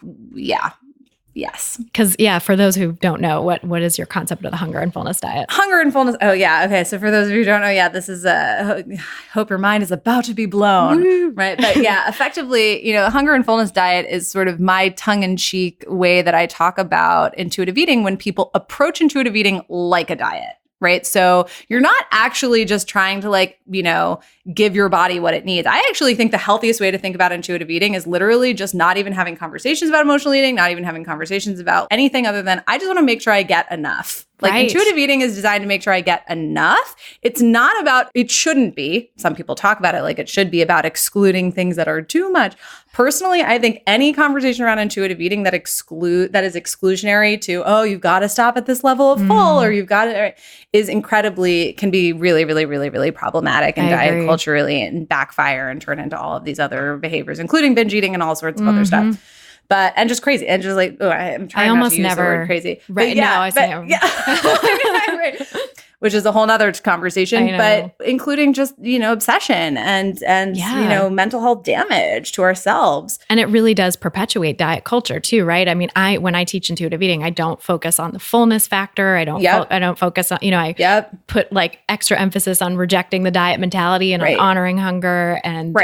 yes. Because, for those who don't know, what is your concept of the hunger and fullness diet? Hunger and fullness. Oh, yeah. Okay. So for those of you who don't know, this is I hope your mind is about to be blown. Woo. Right. But effectively, hunger and fullness diet is sort of my tongue-in-cheek way that I talk about intuitive eating when people approach intuitive eating like a diet. Right. So you're not actually just trying to give your body what it needs. I actually think the healthiest way to think about intuitive eating is literally just not even having conversations about emotional eating, not even having conversations about anything other than I just want to make sure I get enough. Intuitive eating is designed to make sure I get enough. It's not about, it shouldn't be. Some people talk about it like it should be about excluding things that are too much. Personally, I think any conversation around intuitive eating that is exclusionary to, you've got to stop at this level of full or you've got to, can be really, really, really, really problematic and diet culturally and backfire and turn into all of these other behaviors, including binge eating and all sorts of other stuff. And just crazy. And just like, I'm trying not to use the word crazy. Right. But I say right. which is a whole nother conversation, but including just, obsession and mental health damage to ourselves. And it really does perpetuate diet culture too, right? I mean, when I teach intuitive eating, I don't focus on the fullness factor. I don't focus on, I put like extra emphasis on rejecting the diet mentality and on honoring hunger and,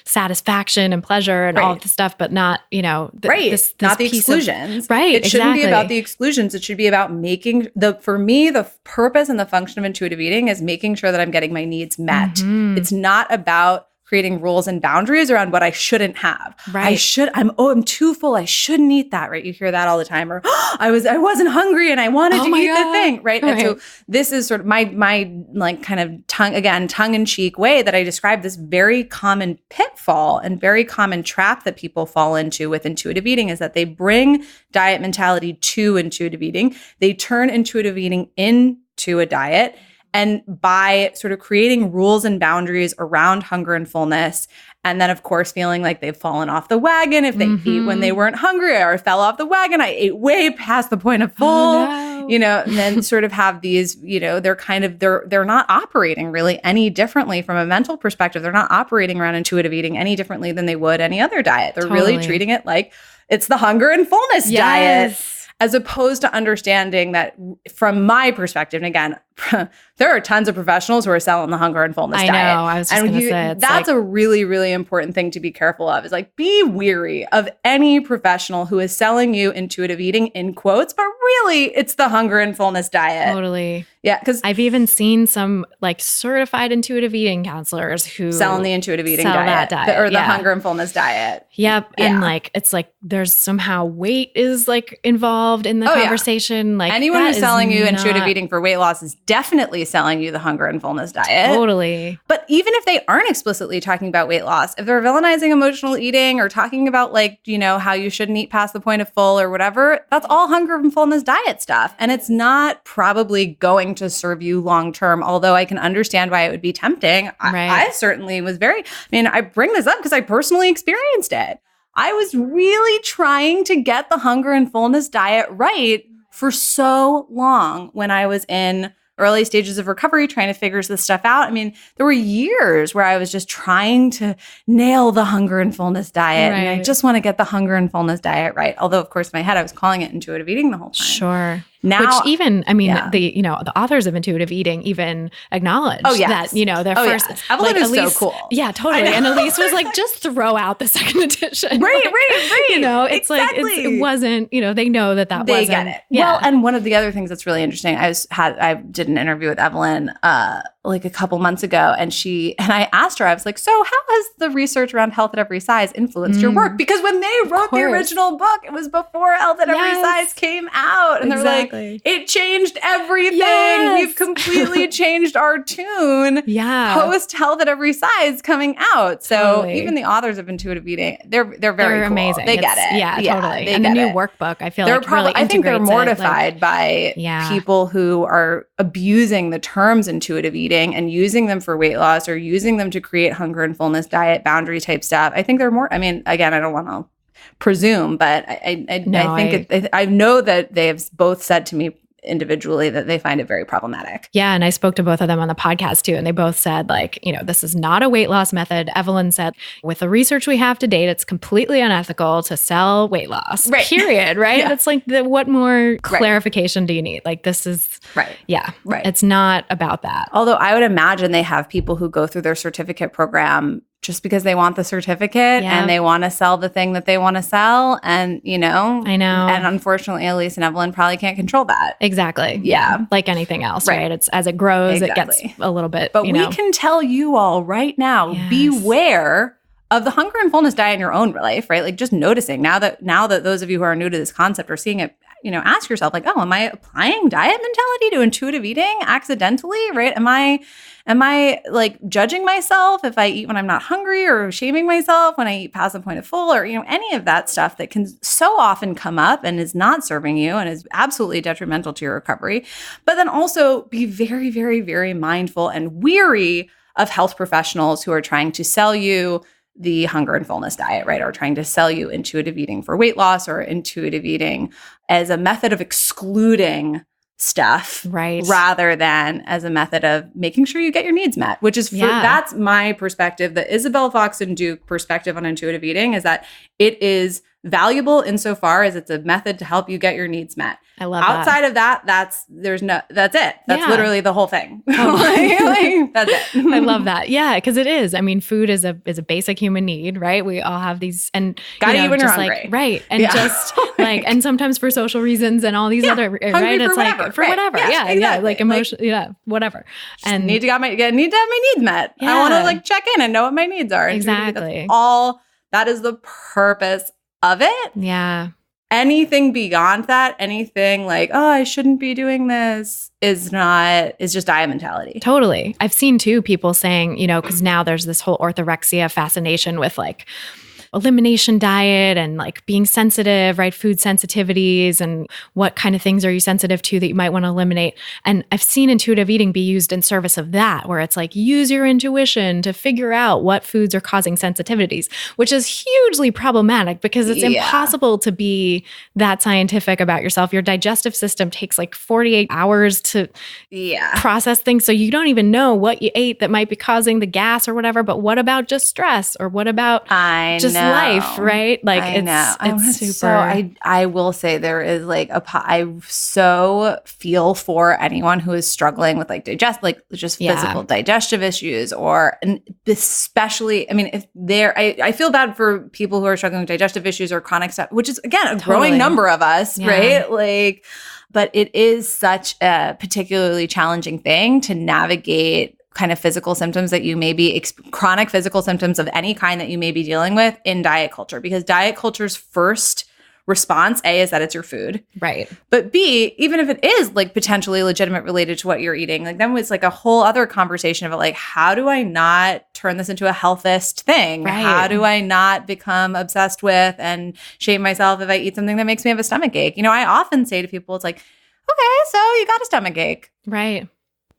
satisfaction and pleasure and all of the stuff, but not, not the exclusions. Right. It shouldn't be about the exclusions. It should be about making for me, the purpose and the function of intuitive eating is making sure that I'm getting my needs met. Mm-hmm. It's not about creating rules and boundaries around what I shouldn't have. Right. I'm too full. I shouldn't eat that. Right. You hear that all the time. Or I wasn't hungry and I wanted to eat the thing. Right. And so this is sort of my like kind of tongue in cheek way that I describe this very common pitfall and very common trap that people fall into with intuitive eating is that they bring diet mentality to intuitive eating. They turn intuitive eating into a diet. And by sort of creating rules and boundaries around hunger and fullness, and then, of course, feeling like they've fallen off the wagon if they eat when they weren't hungry or fell off the wagon, I ate way past the point of full, and then sort of have these, they're not operating really any differently from a mental perspective. They're not operating around intuitive eating any differently than they would any other diet. They're really treating it like it's the hunger and fullness diet. As opposed to understanding that from my perspective, and again, there are tons of professionals who are selling the hunger and fullness diet. I know. I was just going to say. That's a really, really important thing to be careful of is like be weary of any professional who is selling you intuitive eating in quotes, but really it's the hunger and fullness diet. Totally. Yeah. Because I've even seen some like certified intuitive eating counselors who selling the intuitive eating diet, or the hunger and fullness diet. Yep. Yeah. And like, it's like there's somehow weight is like involved in the conversation. Like anyone who's selling you intuitive eating for weight loss is definitely selling you the hunger and fullness diet. Totally. But even if they aren't explicitly talking about weight loss, if they're villainizing emotional eating or talking about like, how you shouldn't eat past the point of full or whatever, that's all hunger and fullness diet stuff. And it's not probably going to serve you long term, although I can understand why it would be tempting. I certainly was I bring this up because I personally experienced it. I was really trying to get the hunger and fullness diet right for so long when I was in early stages of recovery, trying to figure this stuff out. I mean, there were years where I was just trying to nail the hunger and fullness diet. And I just want to get the hunger and fullness diet right. Although, of course, in my head, I was calling it intuitive eating the whole time. Sure. Now, which even, the authors of intuitive eating even acknowledge that, their first. Yes. Evelyn is so cool. Yeah, totally. And Elise was like, just throw out the second edition. Right. It's exactly. Like, it wasn't, they know that wasn't. They get it. Yeah. Well, and one of the other things that's really interesting, I did an interview with Evelyn like a couple months ago, and I asked her, I was like, so how has the research around health at every size influenced your work? Because when they wrote the original book, it was before health at every size came out. And they're like, it changed everything. Yes. We've completely changed our tune post health at every size coming out. So even the authors of intuitive eating, they're very cool. Amazing. They get it. Yeah, totally. And the new workbook, I feel like really I think they're mortified by people who are abusing the terms intuitive eating and using them for weight loss or using them to create hunger and fullness diet boundary type stuff. I think they're more, again, I don't want to presume, but I know that they have both said to me individually that they find it very problematic. Yeah. And I spoke to both of them on the podcast too. And they both said like, this is not a weight loss method. Evelyn said, with the research we have to date, it's completely unethical to sell weight loss, period. Right. It's like, what more clarification do you need? Like this is, it's not about that. Although I would imagine they have people who go through their certificate program just because they want the certificate and they want to sell the thing that they want to sell. And, I know. And unfortunately, Elise and Evelyn probably can't control that. Exactly. Yeah. Like anything else, right? It's as it grows, it gets a little bit, But we can tell you all right now, beware of the hunger and fullness diet in your own life, right? Like just noticing now that those of you who are new to this concept are seeing it, ask yourself like, oh, am I applying diet mentality to intuitive eating accidentally, right? Am I like judging myself if I eat when I'm not hungry or shaming myself when I eat past the point of full or, any of that stuff that can so often come up and is not serving you and is absolutely detrimental to your recovery. But then also be very, very, very mindful and weary of health professionals who are trying to sell you the hunger and fullness diet, right? Or trying to sell you intuitive eating for weight loss or intuitive eating as a method of excluding stuff, right, rather than as a method of making sure you get your needs met, which is that's my perspective. The Isabel Foxen Duke perspective on intuitive eating is that it is valuable insofar as it's a method to help you get your needs met. I love Outside of that, that's it. That's literally the whole thing. Totally. That's it. I love that. Yeah, because it is. I mean, food is a basic human need, right? We all have these, and gotta eat when you're just hungry, right? And just and sometimes for social reasons and all these other, right? It's whatever, like for whatever, yes, exactly. Like emotion, whatever. And need to have my needs met. I want to like check in and know what my needs are. Exactly. That is the purpose of it. Yeah. Anything beyond that, anything like, oh, I shouldn't be doing this is just diet mentality. Totally. I've seen too people saying, because now there's this whole orthorexia fascination with like elimination diet and like being sensitive, right? Food sensitivities and what kind of things are you sensitive to that you might want to eliminate. And I've seen intuitive eating be used in service of that, where it's like, use your intuition to figure out what foods are causing sensitivities, which is hugely problematic because it's impossible to be that scientific about yourself. Your digestive system takes like 48 hours to process things. So you don't even know what you ate that might be causing the gas or whatever. But what about just stress, or what about life, right? Like it's super. So I will say there is like I so feel for anyone who is struggling with like physical digestive issues, and especially, I mean, if I feel bad for people who are struggling with digestive issues or chronic stuff, which is again a growing number of us, right? Like, but it is such a particularly challenging thing to navigate kind of physical symptoms that you may be, chronic physical symptoms of any kind that you may be dealing with in diet culture, because diet culture's first response, A, is that it's your food. Right. But B, even if it is like potentially legitimate related to what you're eating, like then it's like a whole other conversation about like, how do I not turn this into a healthist thing? Right. How do I not become obsessed with and shame myself if I eat something that makes me have a stomach ache? I often say to people, it's like, okay, so you got a stomach ache. Right.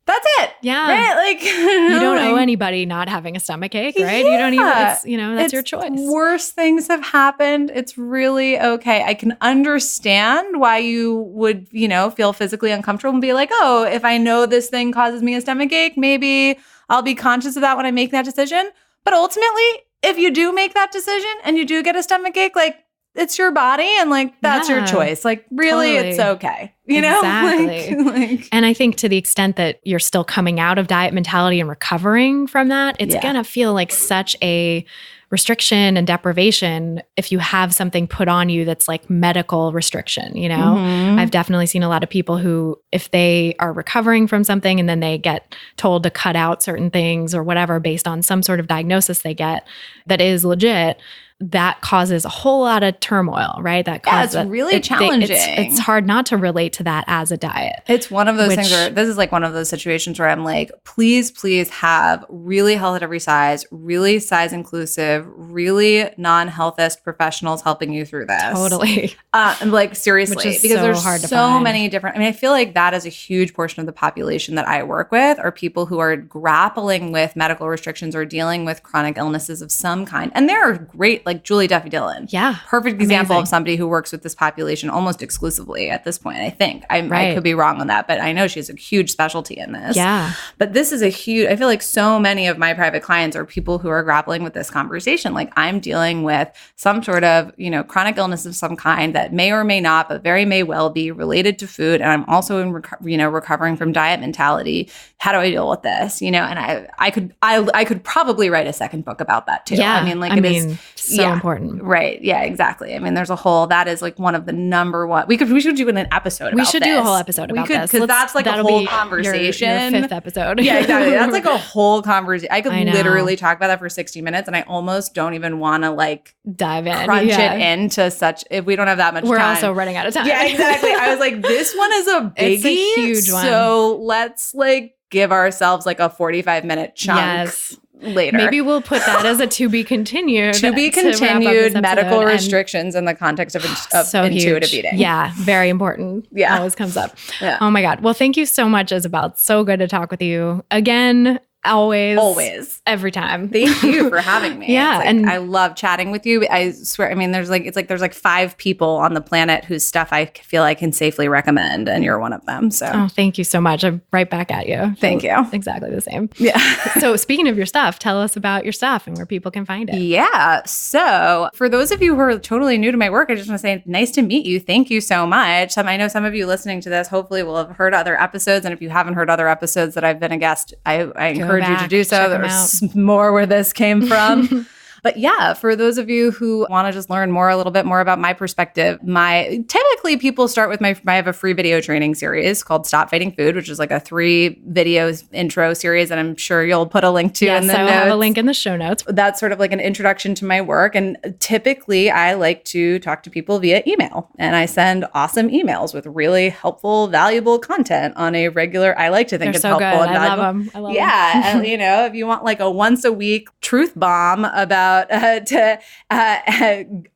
That's it. Yeah. Right? Like you don't owe anybody not having a stomach ache, right? You don't even, that's your choice. Worse things have happened. It's really okay. I can understand why you would, feel physically uncomfortable and be like, oh, if I know this thing causes me a stomach ache, maybe I'll be conscious of that when I make that decision. But ultimately, if you do make that decision and you do get a stomach ache, like, it's your body and like that's your choice. Like really it's okay. Exactly. And I think to the extent that you're still coming out of diet mentality and recovering from that, it's going to feel like such a restriction and deprivation if you have something put on you that's like medical restriction, I've definitely seen a lot of people who, if they are recovering from something and then they get told to cut out certain things or whatever based on some sort of diagnosis they get that is legit, that causes a whole lot of turmoil, right? That causes it's really challenging. It's hard not to relate to that as a diet. It's one of those things where this is like one of those situations where I'm like, please have really health at every size, really size inclusive, really non-healthist professionals helping you through this. Totally. Like seriously, because there's so many different, I feel like that is a huge portion of the population that I work with are people who are grappling with medical restrictions or dealing with chronic illnesses of some kind. And there are great, like Julie Duffy Dillon. Yeah. Perfect example of somebody who works with this population almost exclusively at this point, I think. I could be wrong on that, but I know she has a huge specialty in this. Yeah. But this is I feel like so many of my private clients are people who are grappling with this conversation. Like I'm dealing with some sort of, chronic illness of some kind that may or may not, but very may well be related to food. And I'm also in, recovering from diet mentality. How do I deal with this? And I could probably write a second book about that too. Yeah. It is so important. Right. Yeah, exactly. There's a whole, that is like one of the number one. We should do an episode about this. We should do a whole episode about this. Because that's like a whole conversation. Your fifth episode. Yeah, exactly. That's like a whole conversation. I could literally talk about that for 60 minutes and I almost don't even want to like dive in. Crunch it into such, if we don't have that much time. We're also running out of time. Yeah, exactly. I was like, this one is a biggie. It's a huge one. So let's like give ourselves like a 45-minute chunk. Later. Maybe we'll put that as a to be continued. To be continued medical restrictions in the context of intuitive eating. Yeah, very important. Yeah. Always comes up. Yeah. Oh my God. Well, thank you so much, Isabel. It's so good to talk with you. Again, Always. Always. Every time. Thank you for having me. Yeah. And I love chatting with you. I swear, I mean, there's like 5 people on the planet whose stuff I feel I can safely recommend, and you're one of them. So thank you so much. I'm right back at you. Thank you. Exactly the same. Yeah. So speaking of your stuff, tell us about your stuff and where people can find it. Yeah. So for those of you who are totally new to my work, I just want to say, nice to meet you. Thank you so much. I know some of you listening to this hopefully will have heard other episodes. And if you haven't heard other episodes that I've been a guest, I encourage you to do so. There's more where this came from. But yeah, for those of you who want to just learn a little bit more about my perspective, typically people start with I have a free video training series called Stop Fighting Food, which is like a 3 videos intro series that I'm sure you'll put a link to in the notes. Yes, I'll have a link in the show notes. That's sort of like an introduction to my work. And typically I like to talk to people via email, and I send awesome emails with really helpful, valuable content on a regular, I like to think it's so helpful good. and valuable. I love them. And if you want like a once a week truth bomb about to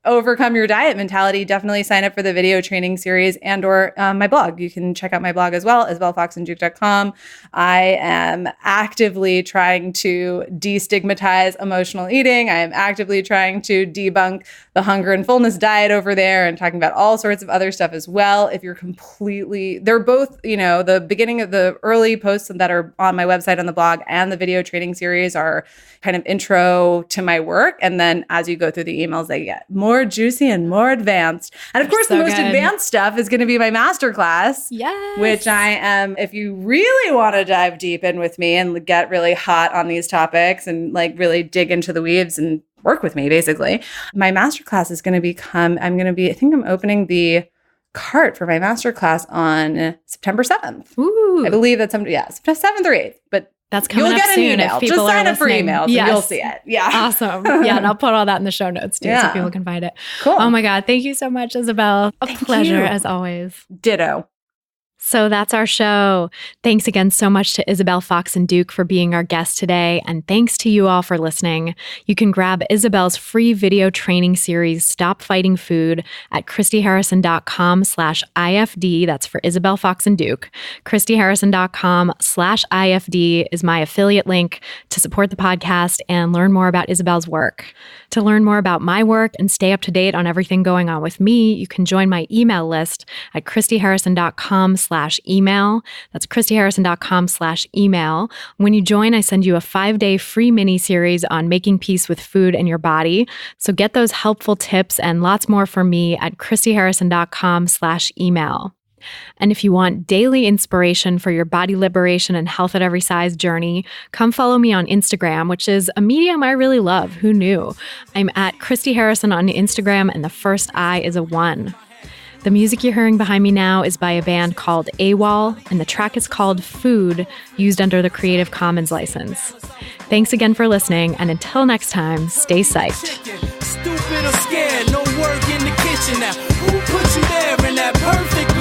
overcome your diet mentality, definitely sign up for the video training series or my blog. You can check out my blog as well, isabelfoxenduke.com. I am actively trying to destigmatize emotional eating. I am actively trying to debunk the hunger and fullness diet over there, and talking about all sorts of other stuff as well. If you're they're both, the beginning of the early posts that are on my website on the blog and the video training series are kind of intro to my work. And then as you go through the emails, they get more juicy and more advanced. And of course, the most advanced stuff is going to be my masterclass, which I am, if you really want to dive deep in with me and get really hot on these topics and like really dig into the weeds and work with me, basically, my masterclass is going to I think I'm opening the cart for my masterclass on September 7th. Ooh. I believe that's September 7th or 8th, but that's coming you'll up get an soon. email. Just sign up for emails and you'll see it. Yeah. Awesome. Yeah. And I'll put all that in the show notes too, so people can find it. Cool. Oh my God. Thank you so much, Isabel. Thank pleasure you. as always. Ditto. So that's our show. Thanks again so much to Isabel Foxen Duke for being our guest today. And thanks to you all for listening. You can grab Isabel's free video training series, Stop Fighting Food, at christyharrison.com/IFD. That's for Isabel Foxen Duke. christyharrison.com/IFD is my affiliate link to support the podcast and learn more about Isabel's work. To learn more about my work and stay up to date on everything going on with me, you can join my email list at christyharrison.com/email. That's christyharrison.com/email. When you join, I send you a 5-day free mini series on making peace with food and your body. So get those helpful tips and lots more from me at christyharrison.com/email. And if you want daily inspiration for your body liberation and health at every size journey, come follow me on Instagram, which is a medium I really love. Who knew? I'm at Christy Harrison on Instagram, and the first I is a 1. The music you're hearing behind me now is by a band called AWOL, and the track is called Food, used under the Creative Commons license. Thanks again for listening, and until next time, stay psyched. Stupid or scared, no work in the kitchen now. Who put you there in that perfect